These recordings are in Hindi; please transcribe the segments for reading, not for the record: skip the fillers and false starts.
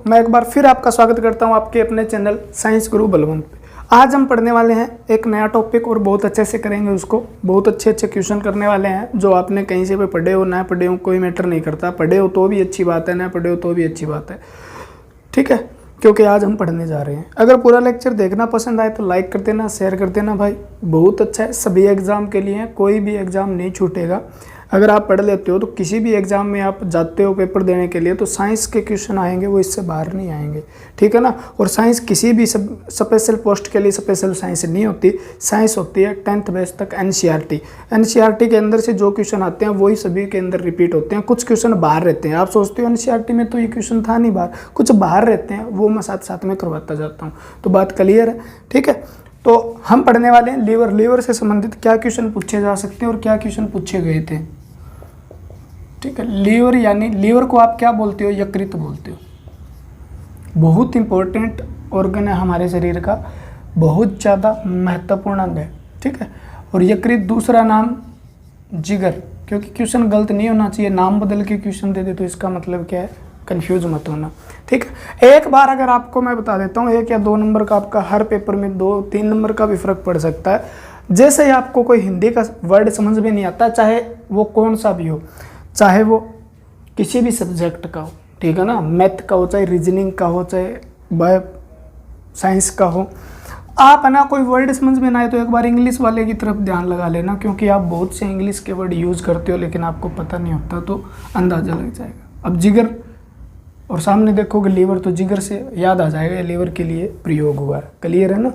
मैं एक बार फिर आपका स्वागत करता हूं आपके अपने चैनल साइंस गुरु बलवंत पे। आज हम पढ़ने वाले हैं एक नया टॉपिक और बहुत अच्छे से करेंगे उसको। बहुत अच्छे अच्छे क्वेश्चन करने वाले हैं जो आपने कहीं से भी पढ़े हो ना पढ़े हो कोई मैटर नहीं करता। पढ़े हो तो भी अच्छी बात है, ना पढ़े हो तो भी अच्छी बात है, ठीक है। क्योंकि आज हम पढ़ने जा रहे हैं। अगर पूरा लेक्चर देखना पसंद आए तो लाइक कर देना, शेयर कर देना भाई, बहुत अच्छा है। सभी एग्ज़ाम के लिए कोई भी एग्ज़ाम नहीं छूटेगा। अगर आप पढ़ लेते हो तो किसी भी एग्ज़ाम में आप जाते हो पेपर देने के लिए तो साइंस के क्वेश्चन आएंगे, वो इससे बाहर नहीं आएंगे, ठीक है ना। और साइंस किसी भी स्पेशल पोस्ट के लिए स्पेशल साइंस नहीं होती। साइंस होती है 10th बेस तक एनसीईआरटी के अंदर से जो क्वेश्चन आते हैं वही सभी के अंदर रिपीट होते हैं। कुछ क्वेश्चन बाहर रहते हैं। आप सोचते हो एनसीईआरटी में तो ये क्वेश्चन था नहीं बाहर, कुछ बाहर रहते हैं, वो मैं साथ साथ में करवाता जाता हूँ। तो बात क्लियर है, ठीक है। तो हम पढ़ने वाले हैं लीवर से संबंधित क्या क्वेश्चन पूछे जा सकते हैं और क्या क्वेश्चन पूछे गए थे, ठीक है। लीवर यानी लीवर को आप क्या बोलते हो? यकृत बोलते हो। बहुत इंपॉर्टेंट ऑर्गन है हमारे शरीर का, बहुत ज़्यादा महत्वपूर्ण अंग है, ठीक है। और यकृत दूसरा नाम जिगर, क्योंकि क्वेश्चन गलत नहीं होना चाहिए। नाम बदल के क्वेश्चन दे दे तो इसका मतलब क्या है, कंफ्यूज मत होना, ठीक है। एक बार अगर आपको मैं बता देता हूँ, 1 या 2 नंबर का आपका हर पेपर में 2-3 नंबर का भी फर्क पड़ सकता है। जैसे ही आपको कोई हिंदी का वर्ड समझ में नहीं आता, चाहे वो कौन सा भी हो, चाहे वो किसी भी सब्जेक्ट का हो, ठीक है ना, मैथ का हो, चाहे रीजनिंग का हो, चाहे बायो साइंस का हो, आप है ना कोई वर्ड समझ में ना आए तो एक बार इंग्लिश वाले की तरफ ध्यान लगा लेना, क्योंकि आप बहुत से इंग्लिश के वर्ड यूज़ करते हो लेकिन आपको पता नहीं होता, तो अंदाज़ा लग जाएगा। अब जिगर और सामने देखोगे लीवर, तो जिगर से याद आ जाएगा लीवर के लिए प्रयोग हुआ है। क्लियर है ना।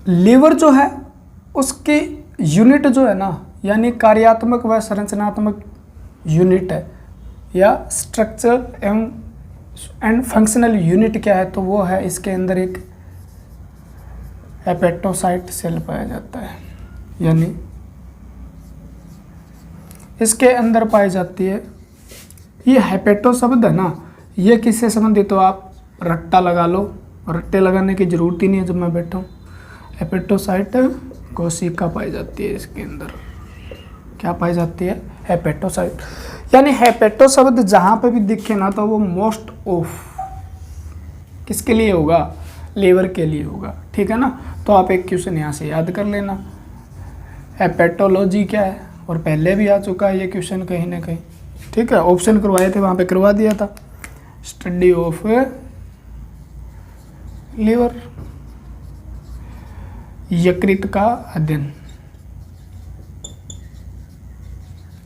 लीवर जो है उसकी यूनिट जो है ना, यानी कार्यात्मक व संरचनात्मक यूनिट है, या स्ट्रक्चर एंड फंक्शनल यूनिट क्या है, तो वो है इसके अंदर एक हेपेटोसाइट सेल पाया जाता है, यानी इसके अंदर पाई जाती है। ये हेपेटो शब्द है ना, ये किससे संबंधित हो? आप रट्टा लगा लो, रट्टे लगाने की जरूरत ही नहीं है जब मैं बैठा हूँ। हेपेटोसाइट कोशिका पाई जाती है इसके अंदर। क्या पाई जाती है? हेपेटोसाइट। यानी हेपेटो शब्द जहाँ पे भी दिखे ना तो वो मोस्ट ऑफ किसके लिए होगा? लीवर के लिए होगा, ठीक है ना। तो आप एक क्वेश्चन यहाँ से याद कर लेना, हेपेटोलॉजी क्या है, और पहले भी आ चुका है ये क्वेश्चन कहीं ना कहीं, ठीक है। ऑप्शन करवाए थे वहाँ पे करवा दिया था, स्टडी ऑफ लीवर, यकृत का अध्ययन।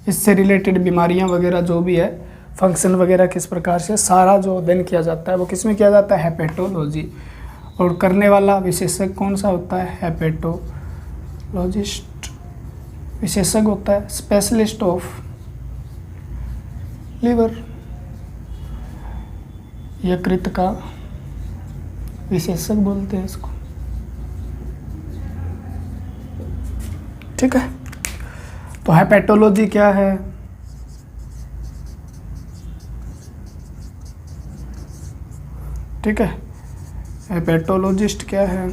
इससे रिलेटेड बीमारियां वगैरह जो भी है, फंक्शन वगैरह किस प्रकार से, सारा जो अध्ययन किया जाता है वो किस में किया जाता है? हेपेटोलॉजी। और करने वाला विशेषज्ञ कौन सा होता है? हेपेटोलॉजिस्ट विशेषज्ञ होता है, स्पेशलिस्ट ऑफ लीवर, यकृत का विशेषज्ञ बोलते हैं इसको, ठीक है। तो हेपेटोलॉजी क्या है? ठीक है, हेपेटोलॉजिस्ट क्या है?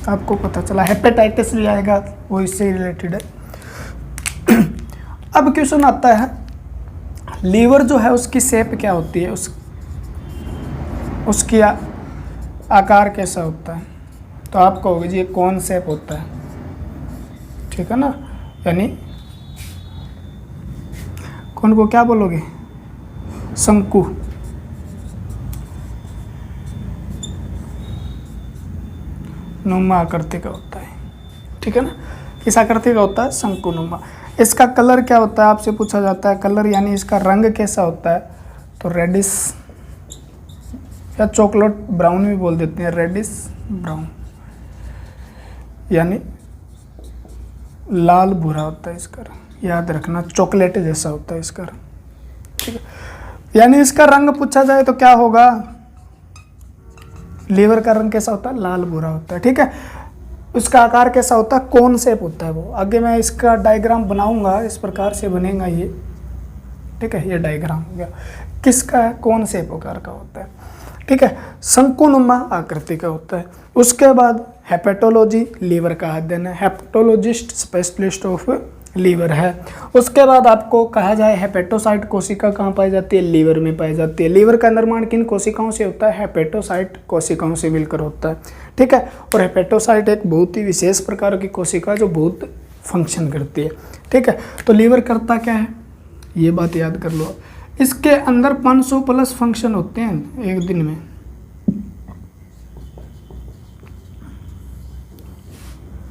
आपको पता चला। हेपेटाइटिस भी आएगा, वो इससे रिलेटेड है। अब क्वेश्चन आता है लीवर जो है उसकी शेप क्या होती है, उसकी आकार कैसा होता है? तो आप कहोगे जी ये कौन शेप होता है, ठीक है ना। यानी कौन को क्या बोलोगे? शंकु, नुमा आकृति का होता है, ठीक है ना। किस आकृति का होता है? शंकुनुमा। इसका कलर क्या होता है आपसे पूछा जाता है। कलर यानी इसका रंग कैसा होता है? तो रेडिश या चॉकलेट ब्राउन भी बोल देते हैं, रेडिश ब्राउन, यानी लाल भूरा होता है इसका रंग। याद रखना, चॉकलेट जैसा होता है इसका रंग, ठीक है। यानी इसका रंग पूछा जाए तो क्या होगा? लीवर का रंग कैसा होता है? लाल भूरा होता है, ठीक है। उसका आकार कैसा होता है? कोन शेप होता है वो। आगे मैं इसका डायग्राम बनाऊंगा, इस प्रकार से बनेगा ये, ठीक है। ये डायग्राम हो गया, किसका है? कोन शेप आकार का होता है, ठीक है। शंकुनुमा आकृति का होता है। उसके बाद हेपेटोलॉजी लीवर का अध्ययन है, हेपेटोलॉजिस्ट स्पेशलिस्ट ऑफ लीवर है। उसके बाद आपको कहा जाए हेपेटोसाइट कोशिका कहाँ पाई जाती है, लीवर में पाई जाती है। लीवर का निर्माण किन कोशिकाओं से होता है, हेपेटोसाइट कोशिकाओं से मिलकर होता है, ठीक है। और हेपेटोसाइट एक बहुत ही विशेष प्रकार की कोशिका जो बहुत फंक्शन करती है, ठीक है। तो लीवर करता क्या है, ये बात याद कर लो। इसके अंदर 500 प्लस फंक्शन होते हैं एक दिन में,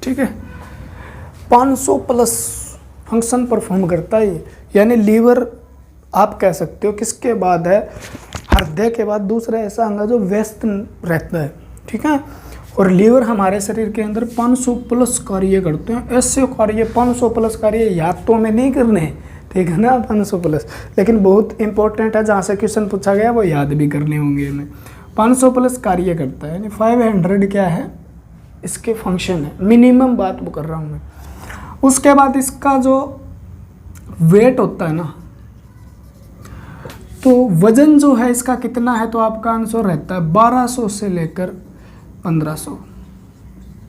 ठीक है। 500 प्लस फंक्शन परफॉर्म करता है ये। यानी लीवर आप कह सकते हो किसके बाद है, हृदय के बाद दूसरा ऐसा अंग जो व्यस्त रहता है, ठीक है। और लीवर हमारे शरीर के अंदर 500 प्लस कार्य करते हैं। ऐसे कार्य 500 प्लस कार्य याद तो हमें नहीं करने हैं, ठीक है ना, 500 प्लस, लेकिन बहुत इंपॉर्टेंट है, जहाँ से क्वेश्चन पूछा गया वो याद भी करने होंगे हमें। 500 प्लस कार्य करता है, यानी 500 क्या है इसके फंक्शन है, मिनिमम बात वो कर रहा हूँ मैं। उसके बाद इसका जो वेट होता है ना, तो वजन जो है इसका कितना है, तो आपका आंसर रहता है 1200 से लेकर 1500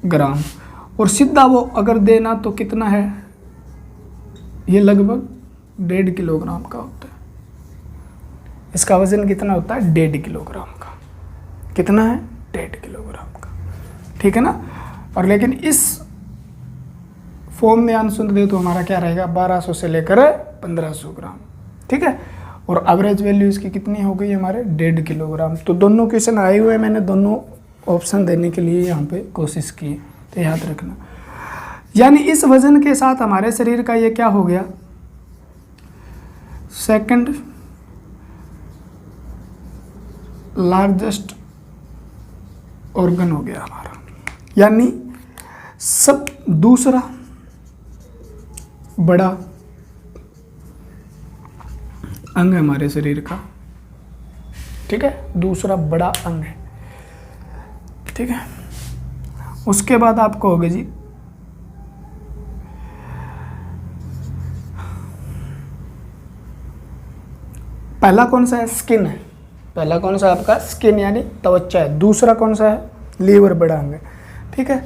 ग्राम। और सीधा वो अगर देना तो कितना है, ये लगभग 1.5 किलोग्राम का होता है। इसका वजन कितना होता है, 1.5 किलोग्राम का। कितना है, 1.5 किलोग्राम का, ठीक है ना। और लेकिन इस फॉर्म में आंसर दे तो हमारा क्या रहेगा, 1200 से लेकर 1500 ग्राम, ठीक है। और एवरेज वैल्यू इसकी कितनी हो गई हमारे, 1.5 किलोग्राम। तो दोनों क्वेश्चन आए हुए हैं, मैंने दोनों ऑप्शन देने के लिए यहाँ पे कोशिश की, तो याद रखना। यानी इस वजन के साथ हमारे शरीर का ये क्या हो गया, सेकंड लार्जेस्ट ऑर्गन हो गया हमारा, यानी सब दूसरा बड़ा अंग है हमारे शरीर का, ठीक है, दूसरा बड़ा अंग है, ठीक है। उसके बाद आपको होगा जी पहला कौन सा है, स्किन है। पहला कौन सा आपका, स्किन यानी त्वचा है। दूसरा कौन सा है, लीवर बड़ा अंग है, ठीक है।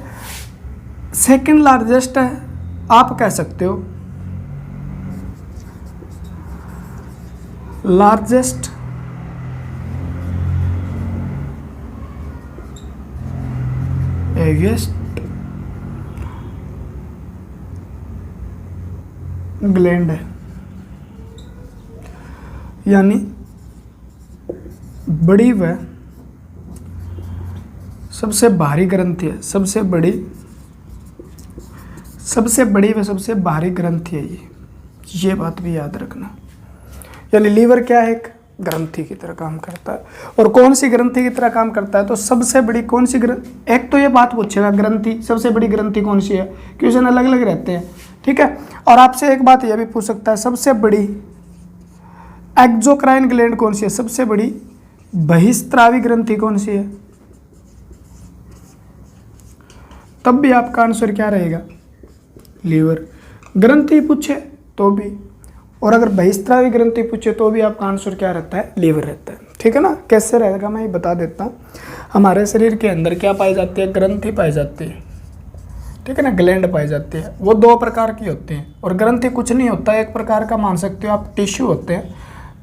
सेकंड लार्जेस्ट है, आप कह सकते हो लार्जेस्ट एगेस्ट ग्लैंड है, यानी बड़ी व सबसे भारी ग्रंथि है, सबसे बड़ी व सबसे भारी ग्रंथि है ये बात भी याद रखना। यानी लीवर क्या है, एक ग्रंथि की तरह काम करता है। और कौन सी ग्रंथि की तरह काम करता है, तो सबसे बड़ी कौन सी ग्रंथि, एक तो ये बात पूछेगा ग्रंथि, सबसे बड़ी ग्रंथि कौन सी है, क्वेश्चन अलग अलग रहते हैं, ठीक है। और आपसे एक बात यह भी पूछ सकता है, सबसे बड़ी एक्सोक्राइन ग्लैंड कौन सी है, सबसे बड़ी बहिस्त्रावी ग्रंथि कौन सी है, तब भी आपका आंसर क्या रहेगा, लीवर। ग्रंथि पूछे तो भी, और अगर बहिस्त्रावी ग्रंथि पूछे तो भी आपका आंसर क्या रहता है, लीवर रहता है, ठीक है ना। कैसे रहेगा मैं ये बता देता हूँ। हमारे शरीर के अंदर क्या पाई जाती है, ग्रंथि पाई जाती है, ठीक है ना, ग्लैंड पाई जाती है। वो 2 प्रकार की होती हैं, और ग्रंथि कुछ नहीं होता, एक प्रकार का मान सकते हो आप टिश्यू होते हैं,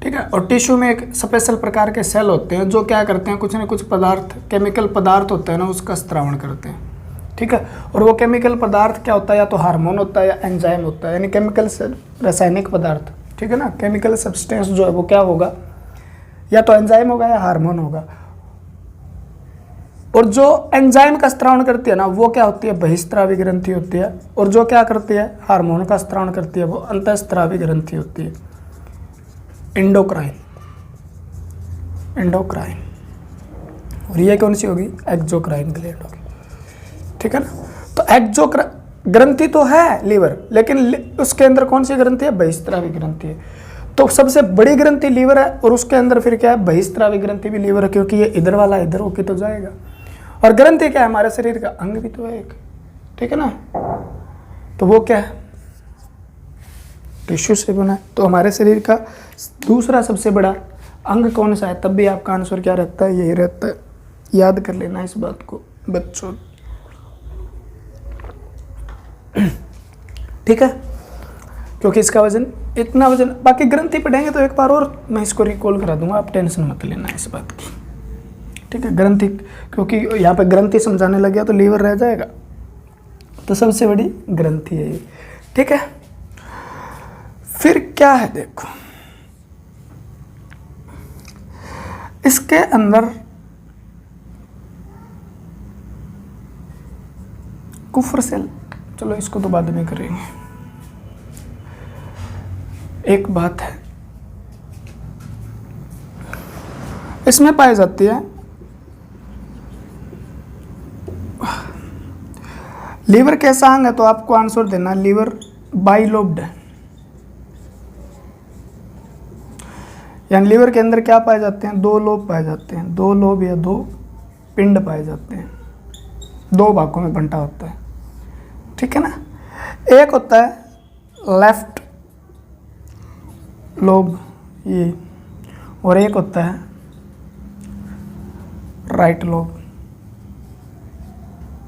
ठीक है। और टिश्यू में एक स्पेशल प्रकार के सेल होते हैं जो क्या करते हैं, कुछ ना कुछ पदार्थ, केमिकल पदार्थ होते हैं ना, उसका स्त्रावण करते हैं, ठीक है। और वो केमिकल पदार्थ क्या होता है, या तो हार्मोन होता है या एंजाइम होता है, यानी केमिकल से रासायनिक पदार्थ, ठीक है ना। केमिकल सब्सटेंस जो है वो क्या होगा, या तो एंजाइम होगा या हार्मोन होगा। और जो एंजाइम का स्त्रावण करती है ना, वो क्या होती है, बहिस्त्रावी ग्रंथि होती है। और जो क्या करती है, हार्मोन का स्त्रावण करती है, वो अंतःस्त्रावी ग्रंथि होती है, एंडोक्राइन। और ये कौन सी होगी, एक्सोक्राइन ग्लैंड होगी, ठीक है ना। तो ग्रंथि तो है लीवर, लेकिन उसके अंदर कौन सी ग्रंथि है, बहिस्त्रावी ग्रंथि है। तो सबसे बड़ी ग्रंथि लीवर है, और उसके अंदर फिर क्या है, बहिस्त्रावी ग्रंथि भी लीवर है, क्योंकि ये इधर वाला इधर होके तो जाएगा। और ग्रंथि क्या है, हमारे शरीर का अंग भी तो है एक, ठीक है ना। तो वो क्या है, टिश्यू से बना है। तो हमारे शरीर का दूसरा सबसे बड़ा अंग कौन सा है, तब भी आपका आंसर क्या रहता है, यही रहता है। याद कर लेना इस बात को बच्चों, ठीक है। क्योंकि इसका वजन इतना वजन, बाकी ग्रंथि पढ़ेंगे तो एक बार और मैं इसको रिकॉल करा दूंगा, आप टेंशन मत लेना इस बात की, ठीक है। ग्रंथि, क्योंकि यहाँ पे ग्रंथि समझाने लग गया तो लीवर रह जाएगा, तो सबसे बड़ी ग्रंथि है ये, ठीक है। फिर क्या है देखो, इसके अंदर कुफर सेल, चलो इसको तो बाद में करेंगे। एक बात है, इसमें पाई जाती है लीवर कैसा अंग है, तो आपको आंसर देना लीवर बाइलोब्ड है, यानी लीवर के अंदर क्या पाए जाते हैं, 2 लोब पाए जाते हैं, 2 लोब या 2 पिंड पाए जाते हैं, 2 भागों में बंटा होता है, ठीक है ना। एक होता है लेफ्ट लोब ये, और एक होता है राइट लोब,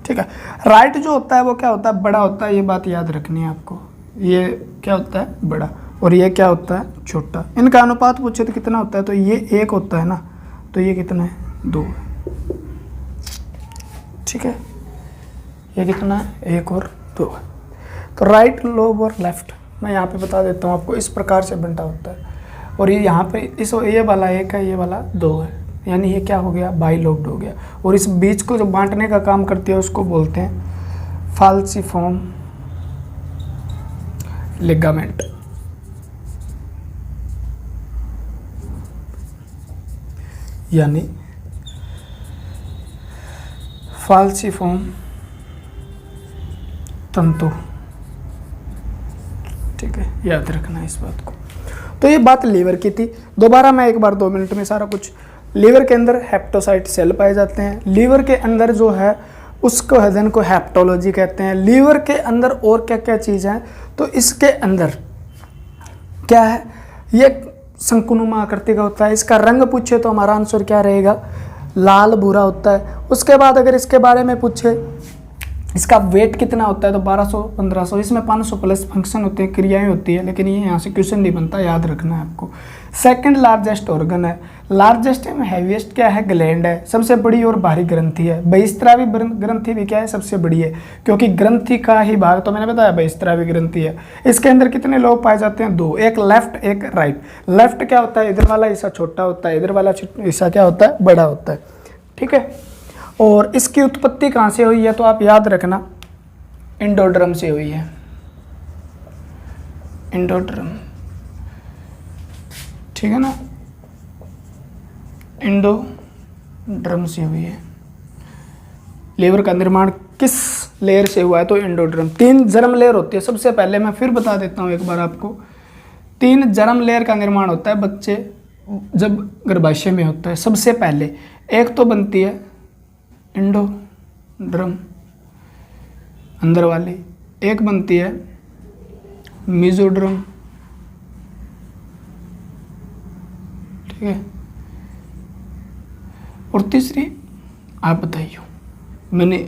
ठीक है। राइट जो होता है वो क्या होता है, बड़ा होता है, ये बात याद रखनी है आपको, ये क्या होता है बड़ा, और ये क्या होता है छोटा। इनका अनुपात पूछे तो कितना होता है, तो ये 1 होता है ना, तो ये कितना है 2, ठीक है। ये कितना है 1 और 2 है। तो राइट लोब और लेफ्ट मैं यहाँ पे बता देता हूँ आपको, इस प्रकार से बंटा होता है, और ये यहाँ पे इस ये वाला 1 है, ये वाला 2 है, यानी ये क्या हो गया बाइलोब्ड हो गया। और इस बीच को जो बांटने का काम करती है उसको बोलते हैं फाल्सिफॉर्म लिगामेंट, यानी फाल्सिफॉर्म तंतु, ठीक है, याद रखना इस बात को। तो ये बात लीवर की थी। दोबारा मैं एक बार 2 मिनट में सारा कुछ, लीवर के अंदर हेप्टोसाइट सेल पाए जाते हैं, लीवर के अंदर जो है उसको अध्ययन को हेप्टोलॉजी कहते हैं। लीवर के अंदर और क्या क्या चीज़ है, तो इसके अंदर क्या है, ये शंकुनुमा आकृति का होता है। इसका रंग पूछे तो हमारा आंसर क्या रहेगा, लाल भूरा होता है। उसके बाद अगर इसके बारे में पूछे इसका वेट कितना होता है, तो 1200-1500, इसमें 500 प्लस फंक्शन होते हैं, क्रियाएं होती है, लेकिन ये यहाँ से क्वेश्चन नहीं बनता, याद रखना है आपको। सेकंड लार्जेस्ट ऑर्गन है, लार्जेस्ट में हैवीएस्ट क्या है, ग्लैंड है, सबसे बड़ी और भारी ग्रंथि है। बहिस्त्रावी ग्रंथि भी क्या है, सबसे बड़ी है, क्योंकि ग्रंथि का ही भाग तो मैंने बताया बहिस्त्रावी ग्रंथि है। इसके अंदर कितने लोब पाए जाते हैं, 2, एक लेफ्ट एक राइट। लेफ्ट क्या होता है, इधर वाला हिस्सा छोटा होता है, इधर वाला हिस्सा क्या होता है, बड़ा होता है, ठीक है। और इसकी उत्पत्ति कहाँ से हुई है, तो आप याद रखना एंडोड्रम से हुई है, एंडोड्रम, ठीक है ना, एंडोड्रम से हुई है। लीवर का निर्माण किस लेयर से हुआ है, तो एंडोड्रम। 3 जर्म लेयर होती है। सबसे पहले मैं फिर बता देता हूँ एक बार आपको, 3 जर्म लेयर का निर्माण होता है बच्चे जब गर्भाशय में होता है। सबसे पहले एक तो बनती है एंडोड्रम अंदर वाली, एक बनती है मेसोड्रम, ठीक है, और तीसरी आप बताइए। मैंने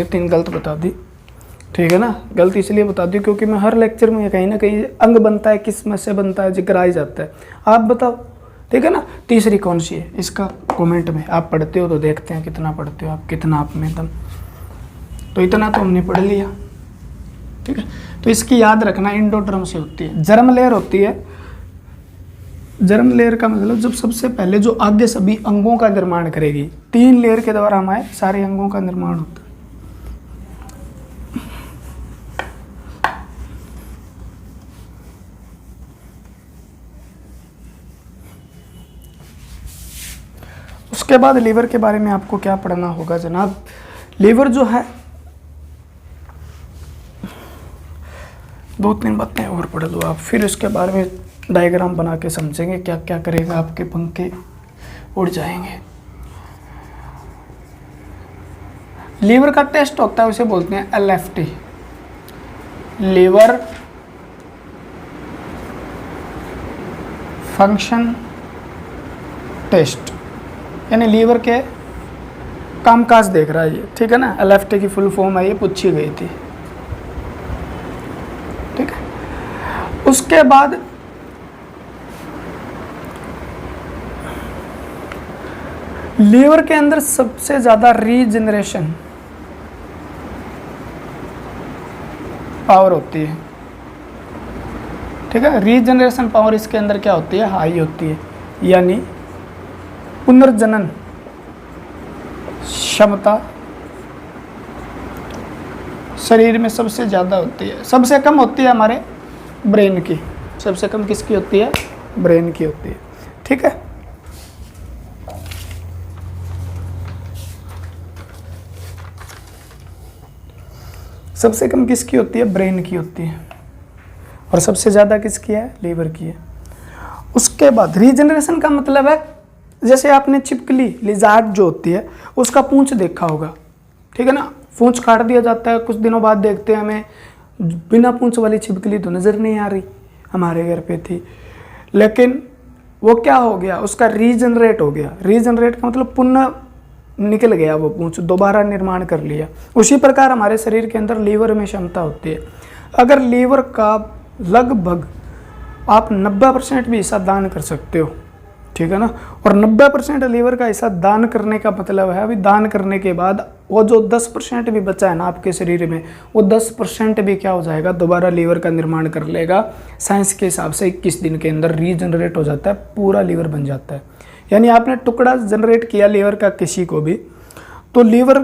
3 गलत बता दी, ठीक है ना। गलत इसलिए बता दी क्योंकि मैं हर लेक्चर में कहीं ना कहीं अंग बनता है, किस में से बनता है जिक्र आ ही जाता है। आप बताओ, ठीक है ना। तीसरी कौन सी है, इसका कमेंट में आप पढ़ते हो तो देखते हैं कितना पढ़ते हो आप, कितना आप में दम। तो इतना तो हमने पढ़ लिया, ठीक है। तो इसकी याद रखना एंडोड्रम से होती है। जर्म लेयर होती है, जर्म लेयर का मतलब जब सबसे पहले जो आगे सभी अंगों का निर्माण करेगी। 3 लेयर के द्वारा हमारे सारे अंगों का निर्माण होता है। उसके बाद लीवर के बारे में आपको क्या पढ़ना होगा जनाब। लीवर जो है 2-3 बातें और पढ़ लो आप, फिर इसके बारे में डायग्राम बना के समझेंगे क्या क्या करेगा, आपके पंखे उड़ जाएंगे। लीवर का टेस्ट होता है, उसे बोलते हैं LFT, लीवर फंक्शन टेस्ट, यानी लीवर के कामकाज देख रहा है ये, ठीक है ना। LFT की फुल फॉर्म है, ये पूछी गई थी, ठीक है। उसके बाद लीवर के अंदर सबसे ज्यादा रीजनरेशन पावर होती है, ठीक है। रीजनरेशन पावर इसके अंदर क्या होती है, हाई होती है, यानी पुनर्जनन क्षमता शरीर में सबसे ज़्यादा होती है। सबसे कम होती है हमारे ब्रेन की, सबसे कम किसकी होती है, ब्रेन की होती है, ठीक है। सबसे कम किसकी होती है, ब्रेन की होती है, और सबसे ज़्यादा किसकी है, लीवर की है। उसके बाद रीजनरेशन का मतलब है, जैसे आपने छिपकली लिजार्ड जो होती है उसका पूंछ देखा होगा, ठीक है ना, पूंछ काट दिया जाता है, कुछ दिनों बाद देखते हैं हमें बिना पूंछ वाली छिपकली तो नज़र नहीं आ रही, हमारे घर पे थी, लेकिन वो क्या हो गया, उसका रीजनरेट हो गया। रीजनरेट का मतलब पुनः निकल गया, वो पूंछ दोबारा निर्माण कर लिया। उसी प्रकार हमारे शरीर के अंदर लीवर में क्षमता होती है। अगर लीवर का लगभग आप 90% भी हिस्सा दान कर सकते हो, ठीक है ना, और 90% लीवर का हिस्सा दान करने का मतलब है, अभी दान करने के बाद वो जो 10% भी बचा है ना आपके शरीर में, वो 10% भी क्या हो जाएगा, दोबारा लीवर का निर्माण कर लेगा। साइंस के हिसाब से 21 दिन के अंदर रीजनरेट हो जाता है, पूरा लीवर बन जाता है। यानी आपने टुकड़ा जनरेट किया लीवर का किसी को भी, तो लीवर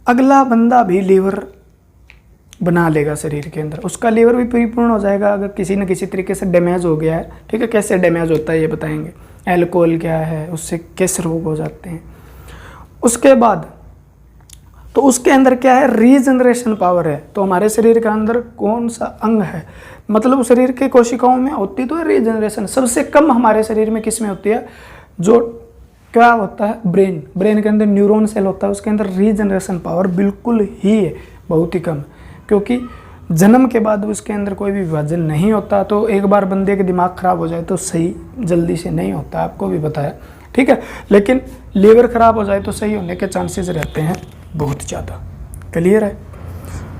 अगला बंदा भी लीवर बना लेगा शरीर के अंदर, उसका लीवर भी परिपूर्ण हो जाएगा। अगर किसी न किसी तरीके से डैमेज हो गया है, ठीक है, कैसे डैमेज होता है ये बताएंगे, एल्कोहल क्या है, उससे कैसे रोग हो जाते हैं। उसके बाद तो उसके अंदर क्या है, रीजनरेशन पावर है। तो हमारे शरीर के अंदर कौन सा अंग है, मतलब शरीर के कोशिकाओं में होती तो है रीजनरेशन, सबसे कम हमारे शरीर में किस में होती है, जो क्या होता है, ब्रेन, ब्रेन के अंदर न्यूरॉन सेल होता है, उसके अंदर रीजनरेशन पावर बिल्कुल ही है, बहुत ही कम, क्योंकि जन्म के बाद उसके अंदर कोई भी विभाजन नहीं होता। तो एक बार बंदे के दिमाग खराब हो जाए तो सही जल्दी से नहीं होता, आपको भी पता है, ठीक है, लेकिन लीवर खराब हो जाए तो सही होने के चांसेस रहते हैं बहुत ज़्यादा, क्लियर है।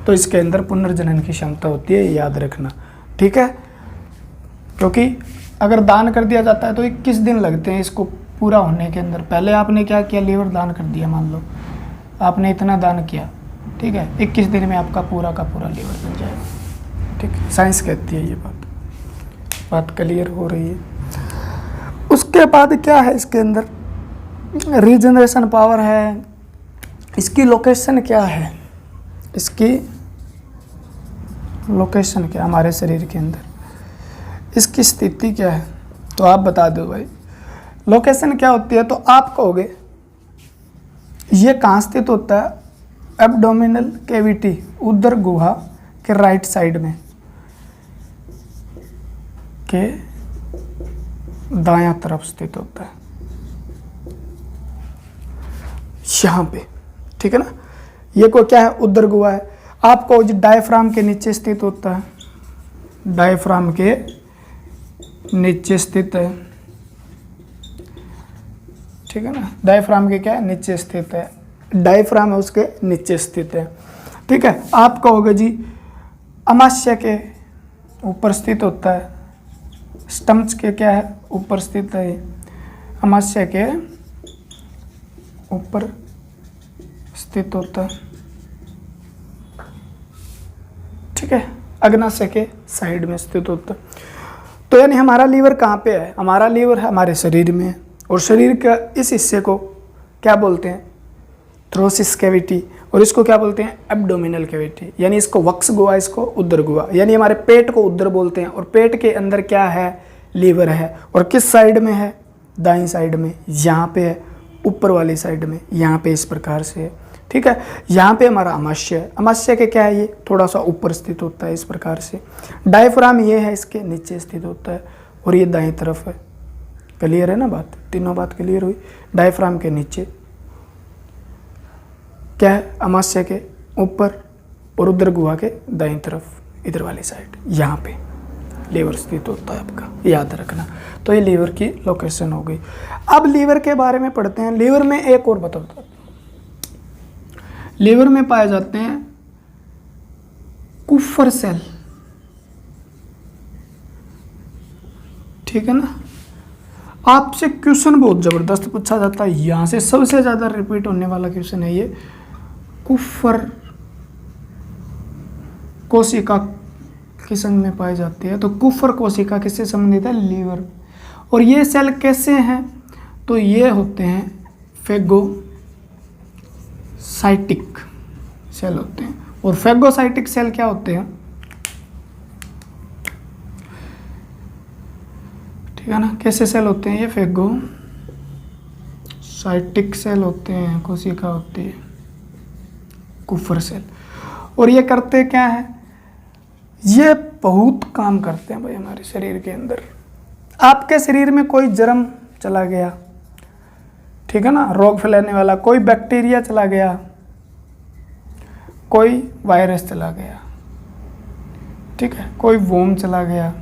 तो इसके अंदर पुनर्जनन की क्षमता होती है, याद रखना, ठीक है, क्योंकि अगर दान कर दिया जाता है तो 21 दिन लगते हैं इसको पूरा होने के अंदर। पहले आपने क्या किया, लीवर दान कर दिया, मान लो आपने इतना दान किया, ठीक है, 21 दिन में आपका पूरा का पूरा लीवर बन जाएगा, ठीक है, साइंस कहती है ये बात क्लियर हो रही है। उसके बाद क्या है, इसके अंदर रीजनरेशन पावर है, इसकी लोकेशन क्या है, इसकी लोकेशन क्या हमारे शरीर के अंदर, इसकी स्थिति क्या है, तो आप बता दो भाई। लोकेशन क्या होती है, तो आप कहोगे ये कहाँ स्थित होता है, एब्डोमिनल कैविटी, उदर गुहा के राइट साइड में के दायां तरफ स्थित होता है, यहाँ पे, ठीक है ना। ये को क्या है, उदर गुहा है। आपको डायफ्राम के नीचे स्थित होता है, डायफ्राम के नीचे स्थित है, ठीक है ना, डायफ्राम के क्या है, नीचे स्थित है, डायफ्राम है उसके नीचे स्थित है, ठीक है। आप कहोगे जी अमाशय के ऊपर स्थित होता है, स्टम्प्स के क्या है, ऊपर स्थित है, अमाशय के ऊपर स्थित होता है, ठीक है, अग्नाशय के साइड में स्थित होता है। तो यानी हमारा लीवर कहाँ पे है, हमारा लीवर है हमारे शरीर में, और शरीर का इस हिस्से को क्या बोलते हैं, थ्रोसिस कैविटी, और इसको क्या बोलते हैं, एब्डोमिनल कैविटी, यानी इसको वक्ष गुहा, इसको उदर गुहा, यानी हमारे पेट को उदर बोलते हैं। और पेट के अंदर क्या है, लीवर है, और किस साइड में है, दाईं साइड में, यहाँ पे है, ऊपर वाली साइड में, यहाँ पे इस प्रकार से है, ठीक है। यहाँ पे हमारा अमाशय है, अमाशय के क्या है, ये थोड़ा सा ऊपर स्थित होता है इस प्रकार से। डायफ्राम ये है, इसके नीचे स्थित होता है, और ये दाईं तरफ है, क्लियर है ना बात, तीनों बात क्लियर हुई। डायफ्राम के नीचे क्या है, अमाशय के ऊपर, और उदर गुहा के दाईं तरफ इधर वाली साइड, यहाँ पे लीवर स्थित होता है आपका, याद रखना। तो ये लीवर की लोकेशन हो गई। अब लीवर के बारे में पढ़ते हैं। लीवर में एक और बताता हूँ, लीवर में पाए जाते हैं कुफर सेल, ठीक है ना। आपसे क्वेश्चन बहुत ज़बरदस्त पूछा जाता है, यहाँ से सबसे ज़्यादा रिपीट होने वाला क्वेश्चन है ये, कुफर कोशिका किस अंग में पाई जाती है? तो कुफर कोशिका किससे संबंधित है? लीवर। और ये सेल कैसे हैं? तो ये होते हैं फेगोसाइटिक सेल होते हैं। और फेगोसाइटिक सेल क्या होते हैं? ठीक है ना, कैसे सेल होते हैं? ये फेगोसाइटिक सेल होते हैं, कोशिका होती है कुफर सेल। और ये करते क्या है? ये बहुत काम करते हैं भाई हमारे शरीर के अंदर। आपके शरीर में कोई जर्म चला गया, ठीक है ना, रोग फैलाने वाला, कोई बैक्टीरिया चला गया, कोई वायरस चला गया, ठीक है, कोई वोम चला गया,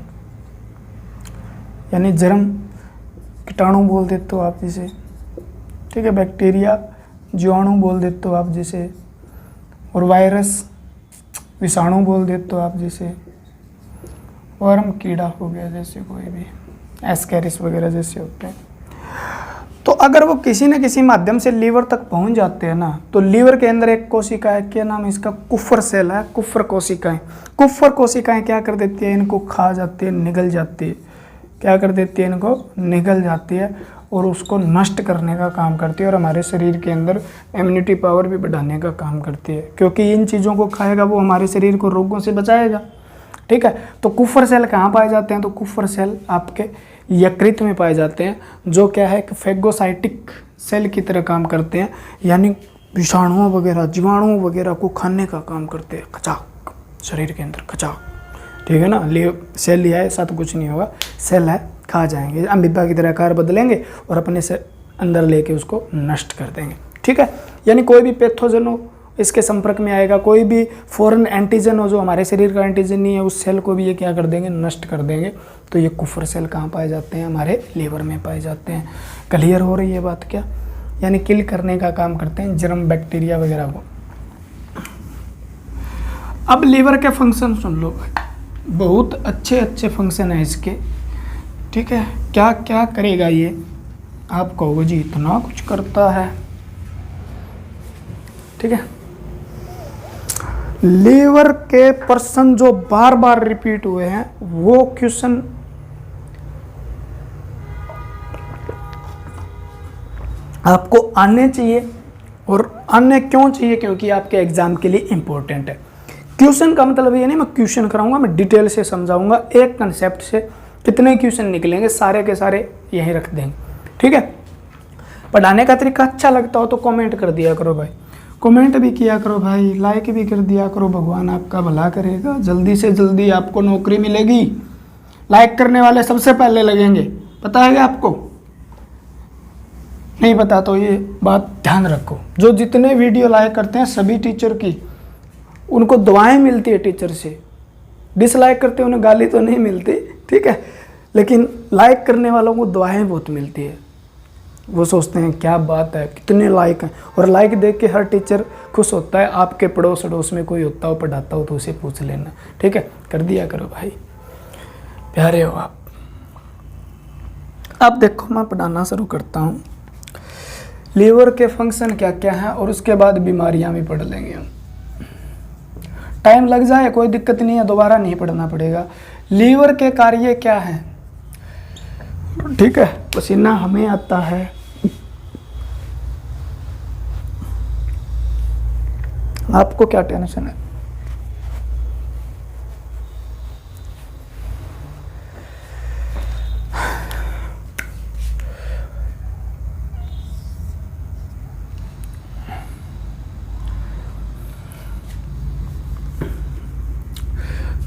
यानी जर्म, कीटाणु बोल देते हो आप जिसे, ठीक है, बैक्टीरिया, जीवाणु बोल देते हो आप जिसे, और वायरस, विषाणु बोल देते हो आप जिसे, और हम कीड़ा हो गया जैसे कोई भी एस्केरिस वगैरह जैसे होते हैं। तो अगर वो किसी न किसी माध्यम से लीवर तक पहुंच जाते हैं ना, तो लीवर के अंदर एक कोशिका है, क्या नाम है इसका? कुफर सेल है, कुफर कोशिकाएं। कुफर कोशिकाएं क्या कर देती है? इनको खा जाती है, निगल जाती है। क्या कर देती है? इनको निगल जाती है और उसको नष्ट करने का काम करती है, और हमारे शरीर के अंदर इम्यूनिटी पावर भी बढ़ाने का काम करती है, क्योंकि इन चीज़ों को खाएगा वो हमारे शरीर को रोगों से बचाएगा, ठीक है। तो कुफर सेल कहाँ पाए जाते हैं? तो कुफर सेल आपके यकृत में पाए जाते हैं, जो क्या है कि फेगोसाइटिक सेल की तरह काम करते हैं, यानी विषाणुओं वगैरह, जीवाणुओं वगैरह को खाने का काम करते हैं, खचाक, शरीर के अंदर खचाक, ठीक है ना। सेल लिया है, ऐसा तो कुछ नहीं होगा, सेल है, खा जाएंगे, अमीबा की तरह आकार बदलेंगे और अपने से अंदर लेके उसको नष्ट कर देंगे, ठीक है। यानी कोई भी पैथोजन हो इसके संपर्क में आएगा, कोई भी फॉरेन एंटीजन हो जो हमारे शरीर का एंटीजन नहीं है, उस सेल को भी ये क्या कर देंगे? नष्ट कर देंगे। तो ये कुफर सेल कहाँ पाए जाते हैं? हमारे लीवर में पाए जाते हैं। क्लियर हो रही है बात क्या? यानी किल करने का काम करते हैं जर्म, बैक्टीरिया वगैरह को। अब लीवर के फंक्शन सुन लो, बहुत अच्छे अच्छे फंक्शन है इसके, ठीक है। क्या क्या करेगा ये? आप कहोगे जी इतना कुछ करता है, ठीक है। लीवर के प्रश्न जो बार बार रिपीट हुए हैं वो क्वेश्चन आपको आने चाहिए, और आने क्यों चाहिए? क्योंकि आपके एग्जाम के लिए इंपॉर्टेंट है। क्वेश्चन का मतलब ये नहीं मैं क्वेश्चन कराऊंगा, मैं डिटेल से समझाऊंगा, एक कंसेप्ट से कितने क्वेश्चन निकलेंगे सारे के सारे यहीं रख देंगे, ठीक है। पढ़ाने का तरीका अच्छा लगता हो तो कमेंट कर दिया करो भाई, कमेंट भी किया करो भाई, लाइक भी कर दिया करो, भगवान आपका भला करेगा, जल्दी से जल्दी आपको नौकरी मिलेगी। लाइक करने वाले सबसे पहले लगेंगे, पता है क्या आपको? नहीं पता तो ये बात ध्यान रखो। जो जितने वीडियो लाइक करते हैं सभी टीचर की उनको दुआएं मिलती है टीचर से, डिसलाइक करते हैं उन्हें गाली तो नहीं मिलती, ठीक है, लेकिन लाइक करने वालों को दुआएं बहुत मिलती है। वो सोचते हैं क्या बात है, कितने लाइक हैं, और लाइक देख के हर टीचर खुश होता है। आपके पड़ोस अड़ोस में कोई होता हो, पढ़ाता हो तो उसे पूछ लेना, ठीक है, कर दिया करो भाई, प्यारे हो आप। अब देखो मैं पढ़ाना शुरू करता हूँ। लीवर के फंक्शन क्या क्या हैं और उसके बाद बीमारियां भी पढ़ लेंगे हम। टाइम लग जाए कोई दिक्कत नहीं है, दोबारा नहीं पढ़ना पड़ेगा। लीवर के कार्य क्या हैं? ठीक है, पसीना हमें आता है, आपको क्या टेंशन है?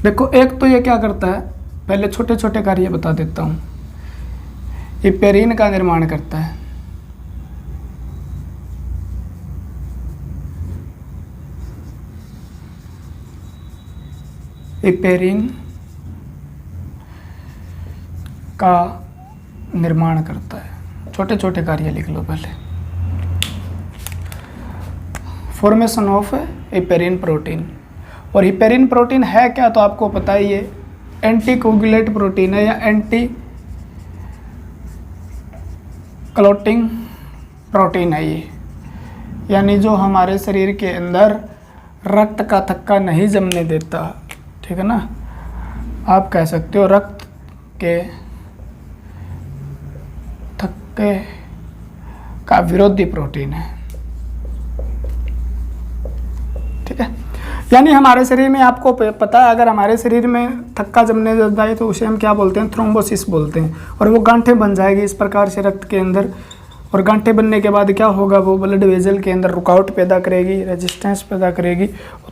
देखो एक तो ये क्या करता है, पहले छोटे छोटे कार्य बता देता हूँ। ये पेरिन का निर्माण करता है, ये पेरिन का निर्माण करता है। छोटे छोटे कार्य लिख लो पहले। फॉर्मेशन ऑफ हिपेरिन प्रोटीन, और हिपेरिन प्रोटीन है क्या तो आपको पता ही है, एंटी कोगुलेट प्रोटीन है या एंटी क्लॉटिंग प्रोटीन है ये, यानी जो हमारे शरीर के अंदर रक्त का थक्का नहीं जमने देता, ठीक है ना। आप कह सकते हो रक्त के थक्के का विरोधी प्रोटीन है, ठीक है। यानी हमारे शरीर में आपको पता है, अगर हमारे शरीर में थक्का जमने जाता है तो उसे हम क्या बोलते हैं, थ्रोम्बोसिस बोलते हैं, और वो गांठें बन जाएगी इस प्रकार से रक्त के अंदर, और गांठें बनने के बाद क्या होगा, वो ब्लड वेजल के अंदर रुकावट पैदा करेगी, रेजिस्टेंस पैदा करेगी,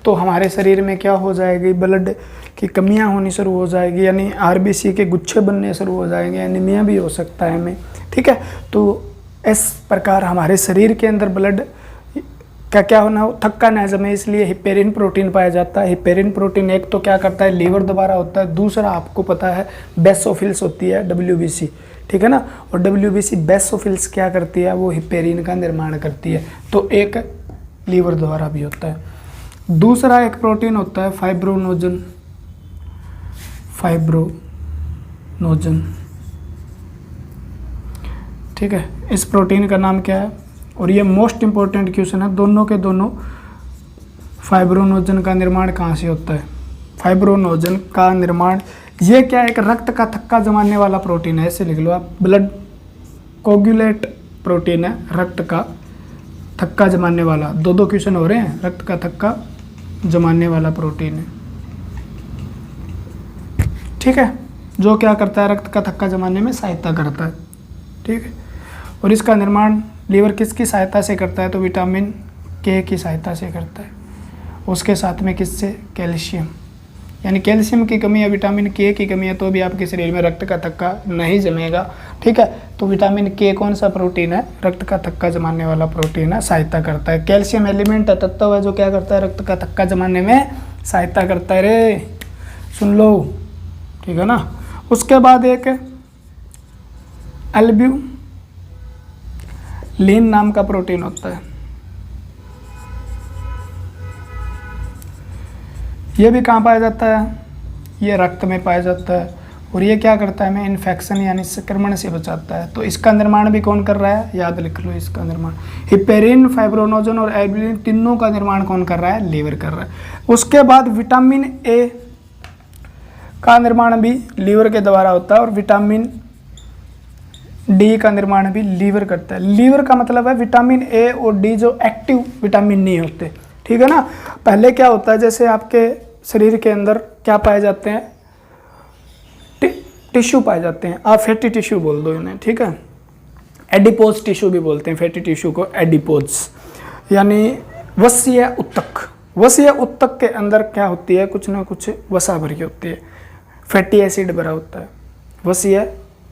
तो हमारे शरीर में क्या हो जाएगी, ब्लड की कमियां होनी शुरू हो जाएगी, यानी आरबीसी के गुच्छे बनने शुरू हो जाएंगे, एनीमिया भी हो सकता है हमें, ठीक है। तो इस प्रकार हमारे शरीर के अंदर ब्लड क्या होना हो, थक्का न जमे, इसलिए हिपेरिन प्रोटीन पाया जाता है। हिपेरिन प्रोटीन एक तो क्या करता है, लीवर द्वारा होता है, दूसरा आपको पता है बेसोफिल्स होती है WBC, ठीक है ना, और WBC बेसोफिल्स क्या करती है, वो हिपेरिन का निर्माण करती है, तो एक लीवर द्वारा भी होता है। दूसरा एक प्रोटीन होता है फाइब्रोनोजन, ठीक है। इस प्रोटीन का नाम क्या है, और ये मोस्ट इंपॉर्टेंट क्वेश्चन है, दोनों के दोनों फाइब्रोनोजन का निर्माण कहाँ से होता है। फाइब्रोनोजन का निर्माण, ये क्या है, एक रक्त का थक्का जमाने वाला प्रोटीन है, ऐसे लिख लो आप, ब्लड कोगुलेट प्रोटीन है, रक्त का थक्का जमाने वाला। दो क्वेश्चन हो रहे हैं, रक्त का थक्का जमाने वाला प्रोटीन है, ठीक है, जो क्या करता है, रक्त का थक्का जमाने में सहायता करता है, ठीक है। और इसका निर्माण लीवर किसकी सहायता से करता है, तो विटामिन के की सहायता से करता है, उसके साथ में किससे, कैल्शियम, यानी कैल्शियम की कमी या विटामिन के की कमी है तो भी आपके शरीर में रक्त का थक्का नहीं जमेगा, ठीक है। तो विटामिन के कौन सा प्रोटीन है, रक्त का थक्का जमाने वाला प्रोटीन है, सहायता करता है। कैल्शियम एलिमेंट तत्व है जो क्या करता है, रक्त का थक्का जमाने में सहायता करता है, रे सुन लो, ठीक है ना। उसके बाद एक एल्ब्यूलिन नाम का प्रोटीन होता है, ये भी कहाँ पाया जाता है, ये रक्त में पाया जाता है, और ये क्या करता है, हमें इन्फेक्शन यानी संक्रमण से बचाता है। तो इसका निर्माण भी कौन कर रहा है, याद लिख लो, इसका निर्माण हिपेरिन, फाइब्रोनोजन और एल्ब्यूलिन तीनों का निर्माण कौन कर रहा है, लीवर कर रहा है। उसके बाद विटामिन ए का निर्माण भी लीवर के द्वारा होता है, और विटामिन डी का निर्माण भी लीवर करता है। लीवर का मतलब है विटामिन ए और डी जो एक्टिव विटामिन नहीं होते, ठीक है ना। पहले क्या होता है, जैसे आपके शरीर के अंदर क्या पाए जाते हैं, टिश्यू पाए जाते हैं, आप फैटी टिश्यू बोल दो इन्हें, ठीक है। एडिपोज टिश्यू भी बोलते हैं, फैटी टिश्यू को एडिपोज, यानी वसीय उत्तक। वसीय उत्तक के अंदर क्या होती है, कुछ ना कुछ वसा भरी होती है, फैटी एसिड भरा होता है, वसीय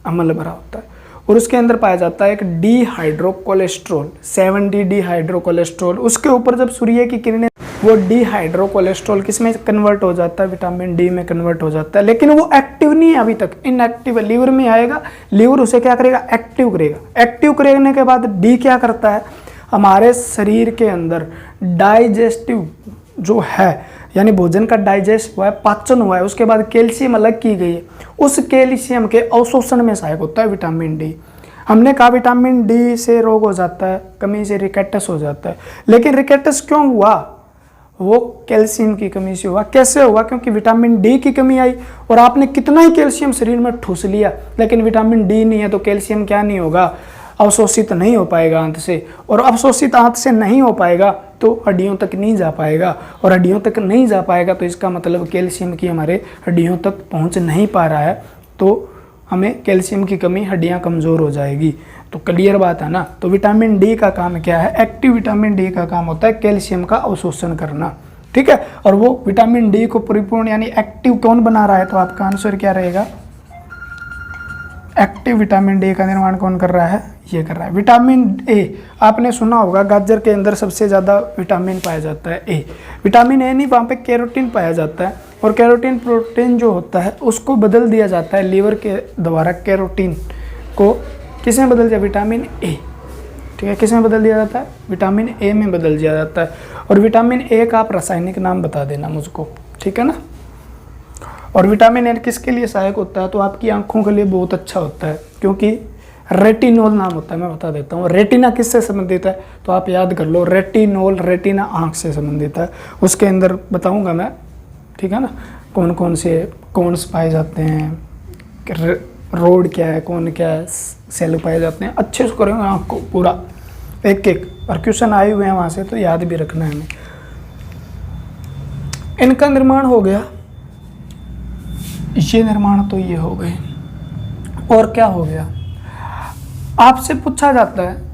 अम्ल भरा होता है, और उसके अंदर पाया जाता है एक डिहाइड्रोकोलेस्ट्रॉल, 7D डिहाइड्रोकोलेस्ट्रॉल। उसके ऊपर जब सूर्य की किरणें, वो डिहाइड्रोकोलेस्ट्रॉल किस में कन्वर्ट हो जाता है, विटामिन डी में कन्वर्ट हो जाता है, लेकिन वो एक्टिव नहीं है अभी तक, इनएक्टिव है। लीवर में आएगा, लीवर उसे क्या करेगा, एक्टिव करेगा। एक्टिव करने के बाद डी क्या करता है, हमारे शरीर के अंदर डाइजेस्टिव जो है, यानी भोजन का डाइजेस्ट हुआ है, पाचन हुआ है, उसके बाद कैल्शियम अलग की गई है, उस कैल्शियम के अवशोषण में सहायक होता है विटामिन डी। हमने कहा विटामिन डी से रोग हो जाता है, कमी से रिकेटस हो जाता है, लेकिन रिकेटस क्यों हुआ, वो कैल्शियम की कमी से हुआ। कैसे हुआ, क्योंकि विटामिन डी की कमी आई, और आपने कितना ही कैल्शियम शरीर में ठूस लिया, लेकिन विटामिन डी नहीं है तो कैल्शियम क्या नहीं होगा, अवशोषित नहीं हो पाएगा आंत से, और अवशोषित आंत से नहीं हो पाएगा तो हड्डियों तक नहीं जा पाएगा, और हड्डियों तक नहीं जा पाएगा तो इसका मतलब कैल्शियम की हमारे हड्डियों तक पहुंच नहीं पा रहा है, तो हमें कैल्शियम की कमी, हड्डियां कमज़ोर हो जाएगी। तो क्लियर बात है ना। तो विटामिन डी का काम क्या है, एक्टिव विटामिन डी का काम होता है कैल्शियम का अवशोषण करना, ठीक है। और वो विटामिन डी को परिपूर्ण यानी एक्टिव कौन बना रहा है, तो आपका आंसर क्या रहेगा, एक्टिव विटामिन डी का निर्माण कौन कर रहा है, ये कर रहा है विटामिन ए। आपने सुना होगा गाजर के अंदर सबसे ज़्यादा विटामिन पाया जाता है ए। विटामिन ए नहीं, वहाँ पे कैरोटीन पाया जाता है, और कैरोटीन प्रोटीन जो होता है उसको बदल दिया जाता है लीवर के द्वारा। कैरोटीन को किस में बदल दिया, विटामिन ए, ठीक है। किस में बदल दिया जाता है, विटामिन ए में बदल दिया जाता है। और विटामिन ए का आप रासायनिक नाम बता देना मुझको, ठीक है ना। और विटामिन ए किसके लिए सहायक होता है, तो आपकी आंखों के लिए बहुत अच्छा होता है, क्योंकि रेटिनोल नाम होता है, मैं बता देता हूँ। रेटिना किससे संबंधित है तो आप याद कर लो, रेटिनोल, रेटिना आँख से संबंधित है। उसके अंदर बताऊँगा मैं, ठीक है ना, कौन कौन से कोन्स पाए जाते हैं, रोड क्या है, कौन क्या है, सेल पाए जाते हैं। अच्छे से करेंगे आँख को पूरा एक एक, और क्वेश्चन आए हुए हैं वहाँ से तो याद भी रखना है हमें। इनका निर्माण हो गया, ये निर्माण तो ये हो गए। और क्या हो गया, आपसे पूछा जाता है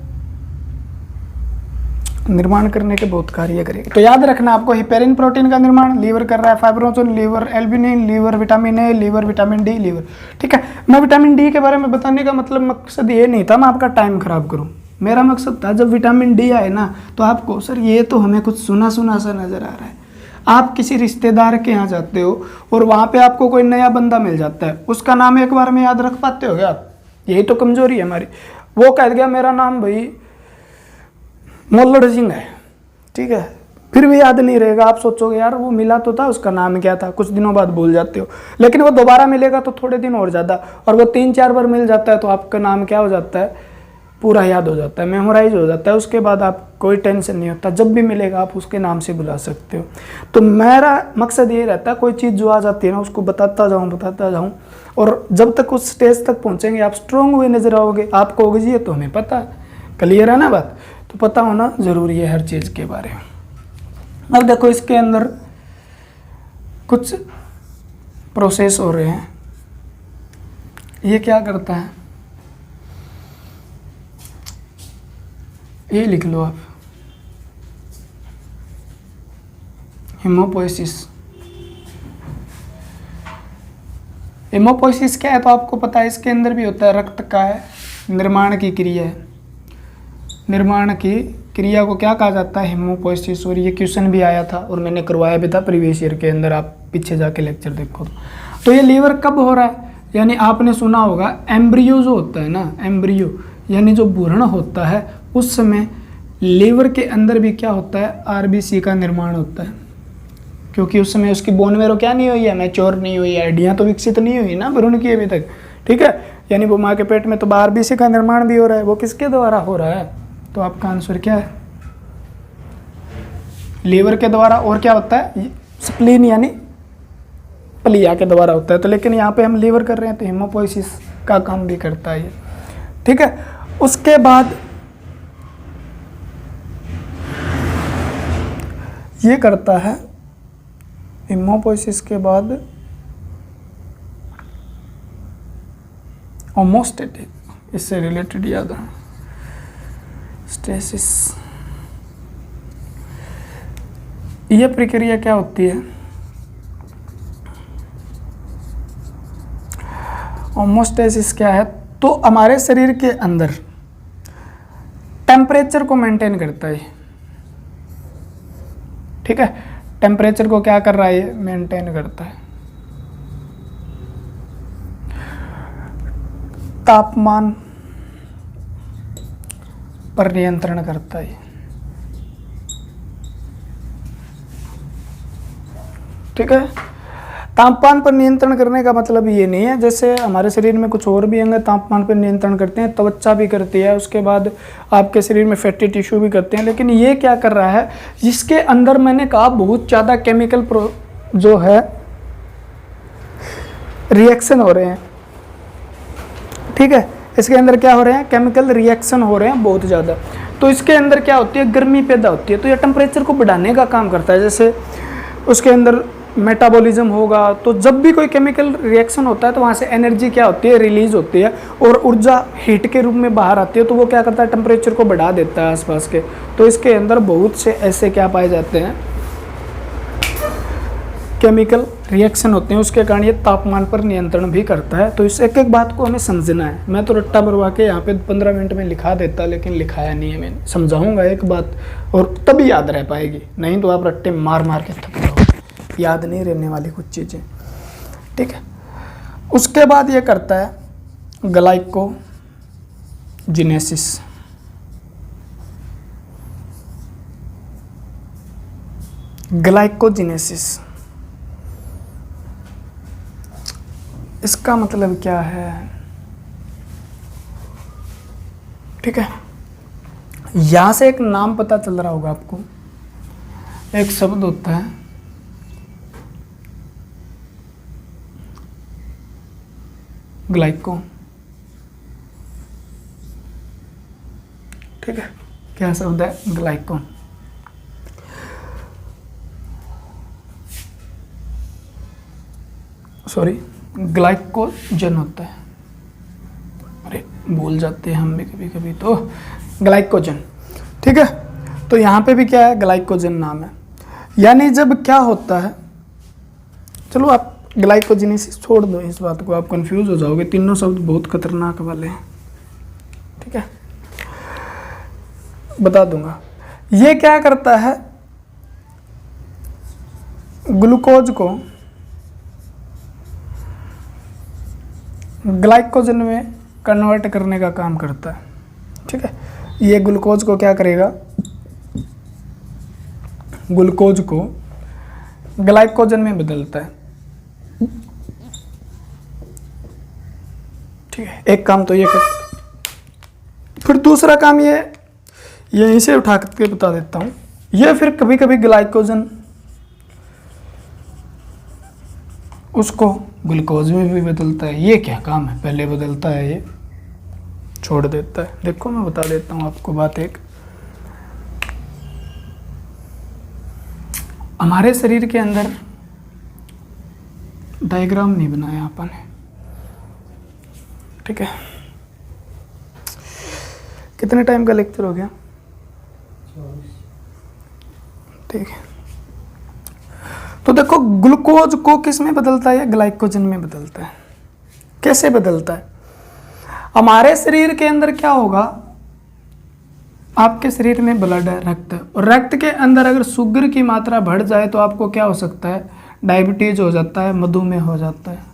निर्माण करने के बहुत कार्य करेंगे, तो याद रखना आपको, हिपेरिन प्रोटीन का निर्माण लीवर कर रहा है, fibrinogen liver, albumin liver, vitamin A liver, vitamin D liver. ठीक है, मैं विटामिन डी के बारे में बताने का मतलब मकसद ये नहीं था मैं आपका टाइम खराब करूं। मेरा मकसद था जब विटामिन डी आए ना तो आपको, सर ये तो हमें कुछ सुना सुना सा नजर आ रहा है। आप किसी रिश्तेदार के यहाँ जाते हो और वहाँ पे आपको कोई नया बंदा मिल जाता है, उसका नाम एक बार में याद रख पाते हो क्या आप? यही तो कमजोरी है हमारी। वो कह दिया मेरा नाम भाई मोल्लड़ सिंह है, ठीक है, फिर भी याद नहीं रहेगा। आप सोचोगे यार वो मिला तो था, उसका नाम क्या था, कुछ दिनों बाद भूल जाते हो। लेकिन वो दोबारा मिलेगा तो थोड़े दिन और ज़्यादा, और वो 3-4 बार मिल जाता है तो आपका नाम क्या हो जाता है, पूरा याद हो जाता है, मेमोराइज हो जाता है। उसके बाद आप कोई टेंशन नहीं होता, जब भी मिलेगा आप उसके नाम से बुला सकते हो। तो मेरा मकसद ये रहता है कोई चीज़ जो आ जाती है ना उसको बताता जाऊँ, और जब तक उस स्टेज तक पहुँचेंगे आप स्ट्रॉन्ग हुए नजर आओगे। आप कहोगे जी ये तो हमें पता है, क्लियर है ना बात, तो पता होना ज़रूरी है हर चीज़ के बारे में। अब देखो इसके अंदर कुछ प्रोसेस हो रहे हैं। ये क्या करता है, ये लिख लो आप, हेमोपोइसिस। हेमोपोइसिस क्या है तो आपको पता है, इसके अंदर भी होता है रक्त का है निर्माण की क्रिया है। निर्माण की क्रिया को क्या कहा जाता है, हेमोपोइसिस। और ये क्वेश्चन भी आया था और मैंने करवाया भी था प्रीवियस ईयर के अंदर, आप पीछे जाके लेक्चर देखो। तो ये लीवर कब हो रहा है, यानी आपने सुना होगा एम्ब्रियो जो होता है ना, एम्ब्रियो यानी जो भ्रूण होता है, उस समय लीवर के अंदर भी क्या होता है, आरबीसी का निर्माण होता है। क्योंकि उस समय उसकी बोन मेरो क्या नहीं हुई है, मैच्योर नहीं हुई है, हड्डियाँ तो विकसित नहीं हुई ना भ्रूण की अभी तक, ठीक है। यानी वो माँ के पेट में तो आरबीसी का निर्माण भी हो रहा है, वो किसके द्वारा हो रहा है, तो आपका आंसर क्या है, लीवर के द्वारा। और क्या होता है, स्प्लीन यानी प्लिया के द्वारा होता है। तो लेकिन यहाँ पे हम लीवर कर रहे हैं तो हेमोपोइसिस का काम भी करता है ये, ठीक है। उसके बाद ये करता है हेमोपोइसिस के बाद होमोस्टैटिक, इससे रिलेटेड याद है स्टेसिस। यह प्रक्रिया क्या होती है, होमोस्टेसिस क्या है, तो हमारे शरीर के अंदर टेम्परेचर को मेंटेन करता है, ठीक है। टेम्परेचर को क्या कर रहा है, ये मेंटेन करता है। तापमान पर नियंत्रण करता है, ठीक है। तापमान पर नियंत्रण करने का मतलब ये नहीं है, जैसे हमारे शरीर में कुछ और भी अंग तापमान पर नियंत्रण करते हैं, त्वचा भी करती है, उसके बाद आपके शरीर में फैटी टिश्यू भी करते हैं। लेकिन ये क्या कर रहा है, जिसके अंदर मैंने कहा बहुत ज़्यादा केमिकल जो है रिएक्शन हो रहे हैं, ठीक है। इसके अंदर क्या हो रहे हैं, केमिकल रिएक्शन हो रहे हैं बहुत ज़्यादा। तो इसके अंदर क्या होती है, गर्मी पैदा होती है, तो ये टेम्परेचर को बढ़ाने का काम करता है। जैसे उसके अंदर मेटाबॉलिज्म होगा, तो जब भी कोई केमिकल रिएक्शन होता है तो वहाँ से एनर्जी क्या होती है, रिलीज होती है, और ऊर्जा हीट के रूप में बाहर आती है। तो वो क्या करता है, टेम्परेचर को बढ़ा देता है आसपास के। तो इसके अंदर बहुत से ऐसे क्या पाए जाते हैं, केमिकल रिएक्शन होते हैं, उसके कारण ये तापमान पर नियंत्रण भी करता है। तो इस एक एक बात को हमें समझना है। मैं तो रट्टा भरवा के यहाँ पे 15 मिनट में लिखा देता, लेकिन लिखाया नहीं है मैंने। समझाऊंगा एक बात और तभी याद रह पाएगी, नहीं तो आप रट्टे मार मार के थक जाओगे, याद नहीं रहने वाली कुछ चीज़ें, ठीक है। उसके बाद ये करता है ग्लाइकोजिनेसिस। ग्लाइकोजिनेसिस इसका मतलब क्या है, ठीक है। यहां से एक नाम पता चल रहा होगा आपको, एक शब्द होता है ग्लाइकोन। ठीक है, क्या शब्द है? ग्लाइकोन। सॉरी, ग्लाइकोजन होता है। अरे भूल जाते हैं हम भी कभी कभी, तो ग्लाइकोजन। ठीक है, तो यहाँ पे भी क्या है? ग्लाइकोजन नाम है। यानी जब क्या होता है, चलो आप ग्लाइकोजेनेसिस छोड़ दो, इस बात को आप कंफ्यूज हो जाओगे, तीनों शब्द बहुत खतरनाक वाले हैं। ठीक है, बता दूंगा। ये क्या करता है? ग्लूकोज को ग्लाइकोजन में कन्वर्ट करने का काम करता है। ठीक है, ये ग्लूकोज को क्या करेगा? ग्लूकोज को ग्लाइकोजन में बदलता है। ठीक है, एक काम तो ये करता है। फिर दूसरा काम ये यहीं से उठा के बता देता हूं। ये फिर कभी कभी ग्लाइकोजन उसको ग्लूकोज में भी बदलता है। ये क्या काम है? पहले बदलता है, ये छोड़ देता है। देखो मैं बता देता हूँ आपको बात एक। हमारे शरीर के अंदर डायग्राम नहीं बनाया अपन ने। ठीक है, कितने टाइम का लेक्चर हो गया? ठीक है, तो देखो ग्लूकोज को किस में बदलता है? ग्लाइकोजन में बदलता है। कैसे बदलता है? हमारे शरीर के अंदर क्या होगा? आपके शरीर में ब्लड है, रक्त है, और रक्त के अंदर अगर शुगर की मात्रा बढ़ जाए तो आपको क्या हो सकता है? डायबिटीज हो जाता है, मधुमेह हो जाता है।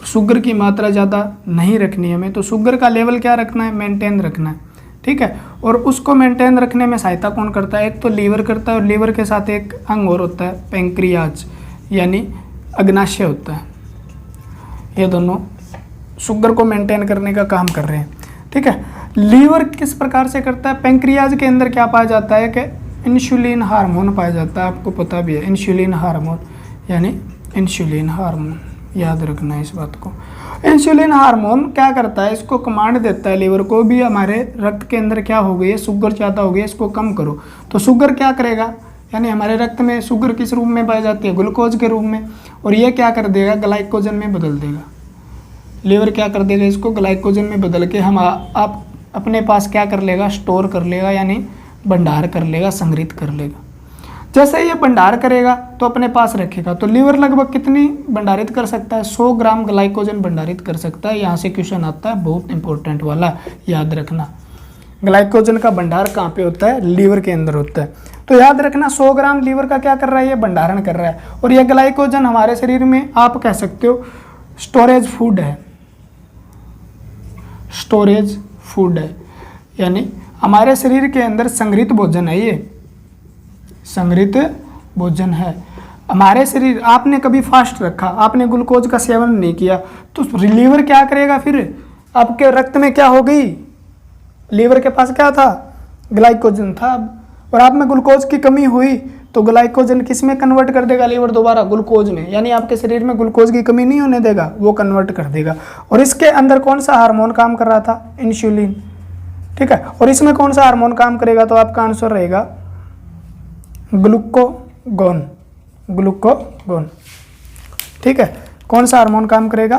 शुगर की मात्रा ज़्यादा नहीं रखनी है हमें, तो शुगर का लेवल क्या रखना है? मेंटेन रखना है। ठीक है, और उसको मेंटेन रखने में सहायता कौन करता है? एक तो लीवर करता है, और लीवर के साथ एक अंग और होता है पेंक्रियाज, यानी अग्नाशय होता है। ये दोनों शुगर को मेंटेन करने का काम कर रहे हैं। ठीक है, लीवर किस प्रकार से करता है? पेंक्रियाज के अंदर क्या पाया जाता है कि इंसुलिन हार्मोन पाया जाता है। आपको पता भी है इंसुलिन हार्मोन, यानी इंसुलिन हार्मोन, याद रखना है इस बात को। इंसुलिन हार्मोन क्या करता है? इसको कमांड देता है लीवर को भी, हमारे रक्त के अंदर क्या हो गई है? शुगर ज़्यादा हो गई है, इसको कम करो। तो शुगर क्या करेगा? यानी हमारे रक्त में शुगर किस रूप में पाई जाती है? ग्लूकोज के रूप में, और ये क्या कर देगा? ग्लाइकोजन में बदल देगा। लीवर क्या कर देगा? इसको ग्लाइकोजन में बदल के हम आप अपने पास क्या कर लेगा? स्टोर कर लेगा, यानी भंडार कर लेगा, संग्रहित कर लेगा। जैसे ये भंडार करेगा तो अपने पास रखेगा। तो लीवर लगभग कितनी भंडारित कर सकता है? 100 ग्राम ग्लाइकोजन भंडारित कर सकता है। यहाँ से क्वेश्चन आता है बहुत इंपॉर्टेंट वाला, याद रखना। ग्लाइकोजन का भंडार कहाँ पे होता है? लीवर के अंदर होता है। तो याद रखना 100 ग्राम लीवर का क्या कर रहा है? ये भंडारण कर रहा है। और ये ग्लाइकोजन हमारे शरीर में आप कह सकते हो स्टोरेज फूड है। स्टोरेज फूड है, यानी हमारे शरीर के अंदर संग्रहित भोजन है। ये संग्रहित भोजन है हमारे शरीर। आपने कभी फास्ट रखा, आपने ग्लूकोज का सेवन नहीं किया, तो लीवर क्या करेगा? फिर आपके रक्त में क्या हो गई? लीवर के पास क्या था? ग्लाइकोजन था। और आप में ग्लूकोज की कमी हुई तो ग्लाइकोजन किस में कन्वर्ट कर देगा लीवर? दोबारा ग्लूकोज में। यानी आपके शरीर में ग्लूकोज की कमी नहीं होने देगा, वो कन्वर्ट कर देगा। और इसके अंदर कौन सा हार्मोन काम कर रहा था? इंसुलिन। ठीक है, और इसमें कौन सा हार्मोन काम करेगा? तो आपका आंसर रहेगा ग्लूकोगोन। ग्लूकोगोन। ठीक है, कौन सा हार्मोन काम करेगा?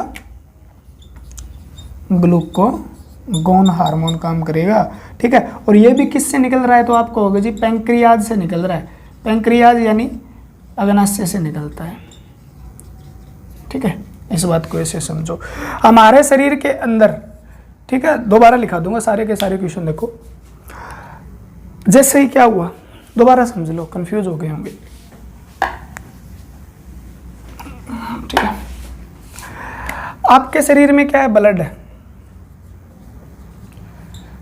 ग्लूकोगोन हार्मोन काम करेगा। ठीक है, और ये भी किससे निकल रहा है? तो आपको होगा जी पेंक्रियाज से निकल रहा है। पेंक्रियाज यानी अग्नाशय से निकलता है। ठीक है, इस बात को ऐसे समझो। हमारे शरीर के अंदर, ठीक है, दोबारा लिखा दूंगा सारे के सारे क्वेश्चन। देखो जैसे ही क्या हुआ, दोबारा समझ लो, कंफ्यूज हो गए होंगे। ठीक है, आपके शरीर में क्या है? ब्लड है।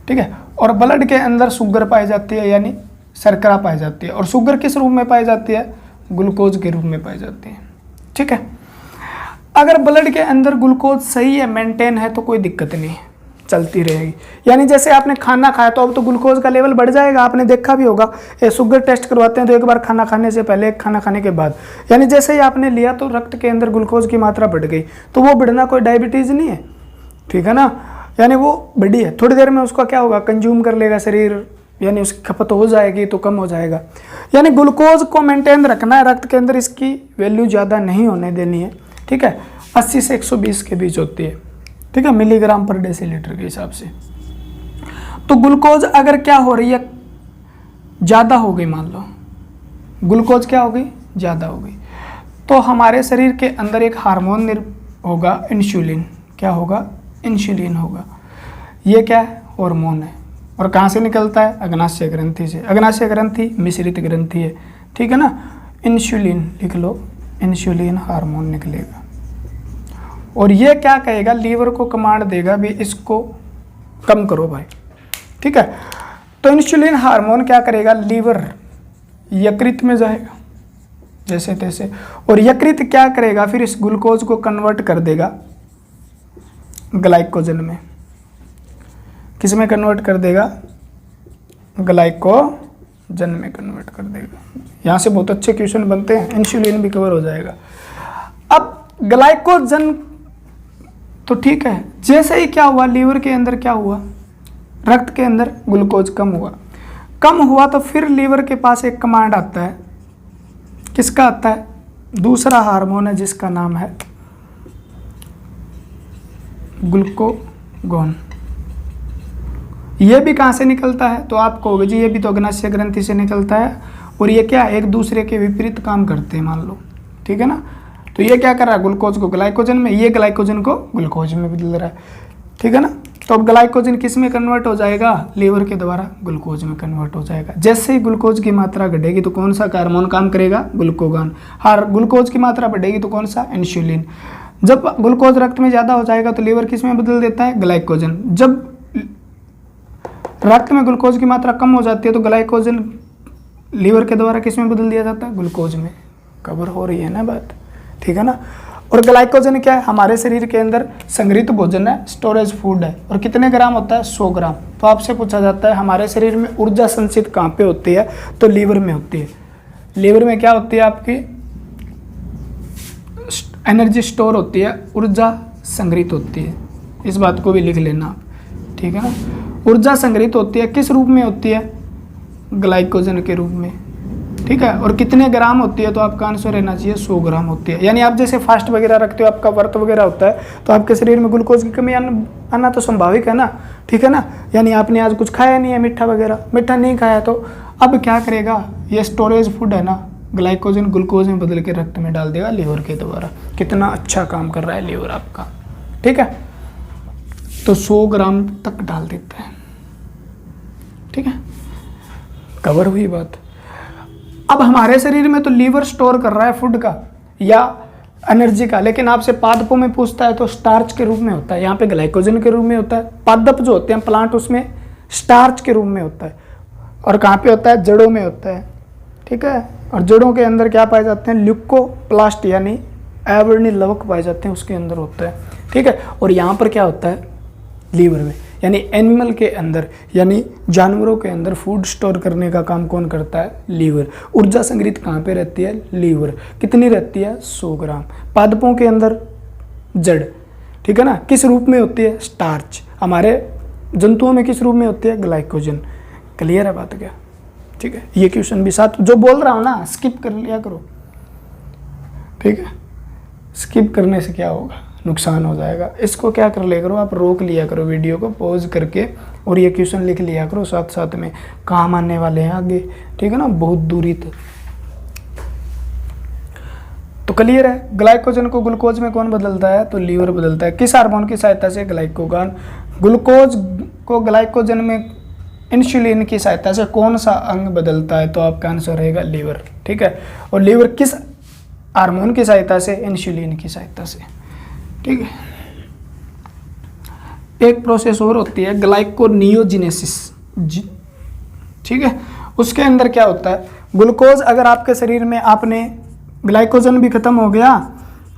ठीक है, और ब्लड के अंदर शुगर पाई जाती है, यानी शर्करा पाई जाती है। और शुगर किस रूप में पाई जाती है? ग्लूकोज के रूप में पाई जाती है। ठीक है, अगर ब्लड के अंदर ग्लूकोज सही है, मेंटेन है, तो कोई दिक्कत नहीं है। चलती रहेगी। यानी जैसे आपने खाना खाया तो अब तो ग्लूकोज का लेवल बढ़ जाएगा, आपने देखा भी होगा, ये शुगर टेस्ट करवाते हैं तो एक बार खाना खाने से पहले, एक खाना खाने के बाद, यानी जैसे ही आपने लिया तो रक्त के अंदर ग्लूकोज की मात्रा बढ़ गई। तो वो बढ़ना कोई डायबिटीज़ नहीं है, ठीक है ना, यानी वो बढ़ी है। थोड़ी देर में उसका क्या होगा, कंज्यूम कर लेगा शरीर, यानी उसकी खपत हो जाएगी तो कम हो जाएगा। यानी ग्लूकोज को मेंटेन रखना है रक्त के अंदर, इसकी वैल्यू ज़्यादा नहीं होने देनी है, ठीक है। 80 से 120 के बीच होती है, ठीक है, मिलीग्राम पर डेसीलीटर के हिसाब से। तो ग्लूकोज अगर क्या हो रही है, ज़्यादा हो गई, मान लो ग्लूकोज क्या हो गई, ज़्यादा हो गई, तो हमारे शरीर के अंदर एक हार्मोन होगा, इंसुलिन। क्या होगा, इंसुलिन होगा। ये क्या है, हार्मोन है, और कहाँ से निकलता है, अग्नाशय ग्रंथि से। अग्नाशय ग्रंथि मिश्रित ग्रंथि है, ठीक है ना। इंसुलिन लिख लो, इंसुलिन हार्मोन निकलेगा, और ये क्या कहेगा, लीवर को कमांड देगा भी इसको कम करो भाई, ठीक है। तो इंसुलिन हार्मोन क्या करेगा, लीवर यकृत में जाएगा जैसे तैसे, और यकृत क्या करेगा, फिर इस ग्लूकोज को कन्वर्ट कर देगा ग्लाइकोजन में। किस में कन्वर्ट कर देगा, ग्लाइकोजन में कन्वर्ट कर देगा। यहाँ से बहुत अच्छे क्वेश्चन बनते हैं, इंसुलिन भी कवर हो जाएगा। अब ग्लाइकोजन तो ठीक है, जैसे ही क्या हुआ, लीवर के अंदर क्या हुआ, रक्त के अंदर ग्लूकोज कम हुआ तो फिर लीवर के पास एक कमांड आता है, किसका आता है, दूसरा हार्मोन है जिसका नाम है ग्लूकागोन। ये भी कहाँ से निकलता है, तो आप कहोगे जी ये भी तो अग्नाशय ग्रंथि से निकलता है, और ये क्या, एक दूसरे के विपरीत काम करते हैं, मान लो, ठीक है ना। तो ये क्या कर रहा है, ग्लूकोज को ग्लाइकोजन में, ये ग्लाइकोजन को ग्लूकोज में बदल रहा है, ठीक है ना। तो अब ग्लाइकोजन किस में कन्वर्ट हो जाएगा, लीवर के द्वारा ग्लूकोज में कन्वर्ट हो जाएगा। जैसे ही ग्लूकोज की मात्रा घटेगी तो कौन सा हार्मोन काम करेगा, ग्लूकागोन। ग्लूकोज की मात्रा बढ़ेगी तो कौन सा, इंसुलिन। जब ग्लूकोज रक्त में ज़्यादा हो जाएगा तो लीवर किस में बदल देता है, ग्लाइकोजन। जब रक्त में ग्लूकोज की मात्रा कम हो जाती है तो ग्लाइकोजन लीवर के द्वारा किस में बदल दिया जाता है, ग्लूकोज में। कवर हो रही है ना बात, ठीक है ना। और ग्लाइकोजन क्या है, हमारे शरीर के अंदर संग्रहित भोजन है, स्टोरेज फूड है, और कितने ग्राम होता है, 100 ग्राम। तो आपसे पूछा जाता है हमारे शरीर में ऊर्जा संचित कहाँ पे होती है, तो लीवर में होती है। लीवर में क्या होती है, आपकी एनर्जी स्टोर होती है, ऊर्जा संग्रहित होती है। इस बात को भी लिख लेना आप, ठीक है ना। ऊर्जा संग्रहित होती है, किस रूप में होती है, ग्लाइकोजन के रूप में, ठीक है। और कितने ग्राम होती है, तो आपका आंसर रहना चाहिए 100 ग्राम होती है। यानी आप जैसे फास्ट वगैरह रखते हो, आपका व्रत वगैरह होता है, तो आपके शरीर में ग्लूकोज की कमी आना तो स्वाभाविक है ना, ठीक है ना। यानी आपने आज कुछ खाया नहीं है, मीठा वगैरह, मीठा नहीं खाया, तो अब क्या करेगा, ये स्टोरेज फूड है ना, ग्लाइकोजन ग्लूकोज में बदल के रक्त में डाल देगा लीवर के द्वारा। कितना अच्छा काम कर रहा है लीवर आपका, ठीक है। तो 100 ग्राम तक डाल देता है, ठीक है, कवर हुई बात। अब हमारे शरीर में तो लीवर स्टोर कर रहा है फूड का या एनर्जी का, लेकिन आपसे पादपों में पूछता है तो स्टार्च के रूप में होता है, यहाँ पे ग्लाइकोजन के रूप में होता है। पादप जो होते हैं प्लांट, उसमें स्टार्च के रूप में होता है। और कहाँ पे होता है, जड़ों में होता है, ठीक है। और जड़ों के अंदर क्या पाए जाते हैं, ल्यूकोप्लास्ट यानी एवर्णी लवक पाए जाते हैं, उसके अंदर होता है, ठीक है। और यहाँ पर क्या होता है, लीवर में, यानी एनिमल के अंदर, यानी जानवरों के अंदर फूड स्टोर करने का काम कौन करता है, लीवर। ऊर्जा संग्रहित कहाँ पे रहती है, लीवर। कितनी रहती है, 100 ग्राम। पादपों के अंदर जड़, ठीक है ना, किस रूप में होती है, स्टार्च। हमारे जंतुओं में किस रूप में होती है, ग्लाइकोजन। क्लियर है बात क्या, ठीक है। ये क्वेश्चन भी साथ जो बोल रहा हूँ ना, स्किप कर लिया करो, ठीक है। स्किप करने से क्या होगा, नुकसान हो जाएगा। इसको क्या कर लिया करो, आप रोक लिया करो वीडियो को, पॉज करके, और ये क्वेश्चन लिख लिया करो साथ साथ में, काम आने वाले हैं आगे, ठीक है ना, बहुत दूरी तक। तो क्लियर है, ग्लाइकोजन को ग्लूकोज में कौन बदलता है, तो लीवर बदलता है। किस हार्मोन की सहायता से, ग्लाइकोगन। ग्लूकोज को ग्लाइकोजन में इंसुलिन की सहायता से कौन सा अंग बदलता है, तो आपका आंसर रहेगा लीवर, ठीक है। और लीवर किस हार्मोन की सहायता से, इंसुलिन की सहायता से, ठीक है। एक प्रोसेस और होती है ग्लाइकोनियोजिनेसिस, ठीक है। उसके अंदर क्या होता है, ग्लूकोज अगर आपके शरीर में, आपने ग्लाइकोजन भी खत्म हो गया,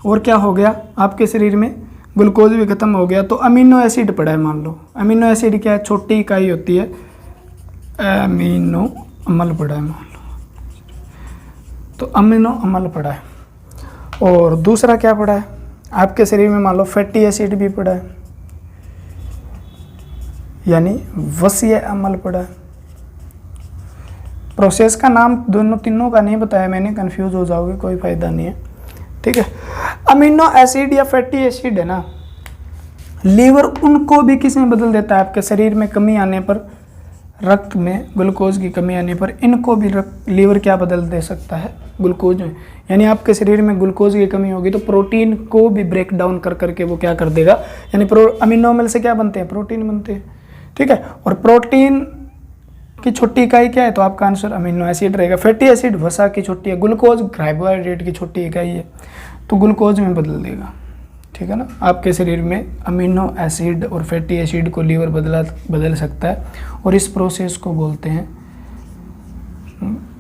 और क्या हो गया आपके शरीर में, ग्लूकोज भी खत्म हो गया, तो अमीनो एसिड पड़ा है। मान लो अमीनो एसिड क्या है, छोटी इकाई होती है, अमीनो अम्ल पड़ा है मान लो, तो अमीनो अम्ल पड़ा है। और दूसरा क्या पड़ा है आपके शरीर में, मान लो फैटी एसिड भी पड़ा है, यानी वसीय अम्ल पड़ा है। प्रोसेस का नाम दोनों तीनों का नहीं बताया मैंने, कंफ्यूज हो जाओगे, कोई फायदा नहीं है, ठीक है। अमीनो एसिड या फैटी एसिड है ना, लीवर उनको भी किस में बदल देता है, आपके शरीर में कमी आने पर, रक्त में ग्लूकोज की कमी आने पर इनको भी लीवर क्या बदल दे सकता है, ग्लूकोज में। यानी आपके शरीर में ग्लूकोज की कमी होगी तो प्रोटीन को भी ब्रेक डाउन कर करके वो क्या कर देगा, यानी अमीनो अम्ल से क्या बनते हैं, प्रोटीन बनते हैं, ठीक है। और प्रोटीन की छोटी इकाई क्या है, तो आपका आंसर अमीनो एसिड रहेगा। फैटी एसिड वसा की छोटी है, ग्लूकोज कार्बोहाइड्रेट की छोटी इकाई है, तो ग्लूकोज में बदल देगा, ठीक है ना। आपके शरीर में अमीनो एसिड और फैटी एसिड को लीवर बदल सकता है, और इस प्रोसेस को बोलते हैं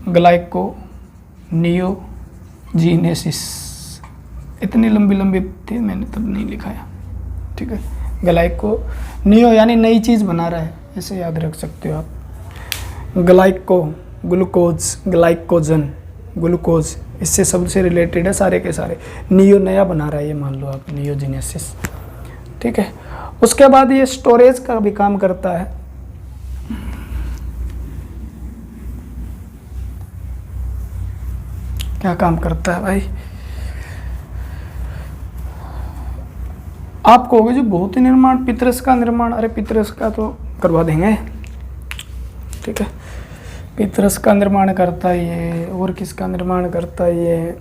ग्लाइकोनियोजीनेसिस। इतनी लंबी लंबी थी, मैंने तब नहीं लिखाया, ठीक है। ग्लाइकोनियो यानी नई चीज़ बना रहा है, ऐसे याद रख सकते हो आप। ग्लाइको ग्लूकोज, ग्लाइकोजन ग्लूकोज, इससे सबसे रिलेटेड है सारे के सारे। नियो नया बना रहा है, ये मान लो आप, नियोजेनेसिस, ठीक है। उसके बाद ये स्टोरेज का भी काम करता है। क्या काम करता है भाई, आप कहोगे जो बहुत ही निर्माण, पितरस का निर्माण, अरे पितरस का तो करवा देंगे, ठीक है। पितरस का निर्माण करता है ये, और किसका निर्माण करता है ये,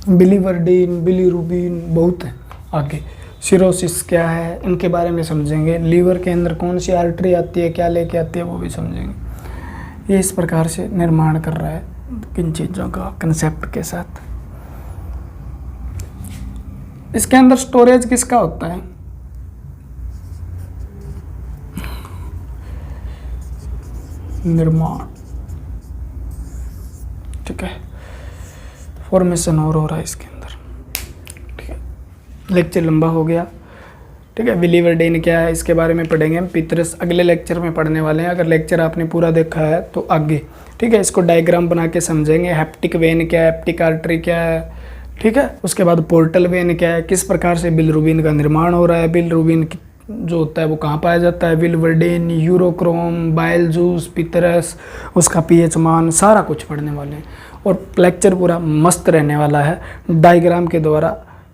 बिलीवर्डिन, बिलीरुबिन, बहुत है आगे। सिरोसिस क्या है, इनके बारे में समझेंगे। लीवर के अंदर कौन सी आर्टरी आती है, क्या लेके आती है, वो भी समझेंगे। ये इस प्रकार से निर्माण कर रहा है किन चीज़ों का, कंसेप्ट के साथ। इसके अंदर स्टोरेज किसका होता है, निर्माण, ठीक है। फॉर्मेशन और हो रहा है इसके अंदर, ठीक है। लेक्चर लंबा हो गया, ठीक है। बिलीवर्डिन क्या है इसके बारे में पढ़ेंगे हम। पितरस अगले लेक्चर में पढ़ने वाले हैं, अगर लेक्चर आपने पूरा देखा है तो आगे, ठीक है। इसको डायग्राम बना के समझेंगे। हेप्टिक वेन क्या है, हेप्टिक आर्टरी क्या है, ठीक है। उसके बाद पोर्टल वेन क्या है, किस प्रकार से बिलीरुबिन का निर्माण हो रहा है, बिलीरुबिन जो होता है वो कहाँ पाया जाता है, biliverdin, urochrome, bile juice, Patras, उसका पीएच मान, सारा कुछ पढ़ने वाले हैं। और लेक्चर पूरा मस्त रहने वाला है, डायग्राम के द्वारा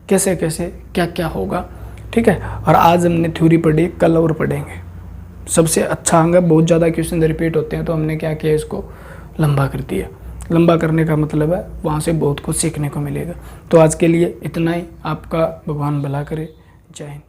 कैसे कैसे क्या क्या होगा, ठीक है। और आज हमने थ्योरी पढ़ी, कल और पढ़ेंगे। सबसे अच्छा अंग है, बहुत ज़्यादा क्वेश्चन रिपीट होते हैं, तो हमने क्या किया, इसको लंबा कर दिया। लंबा करने का मतलब है वहाँ से बहुत कुछ सीखने को मिलेगा। तो आज के लिए इतना ही, आपका भगवान भला करे, जय हिंद।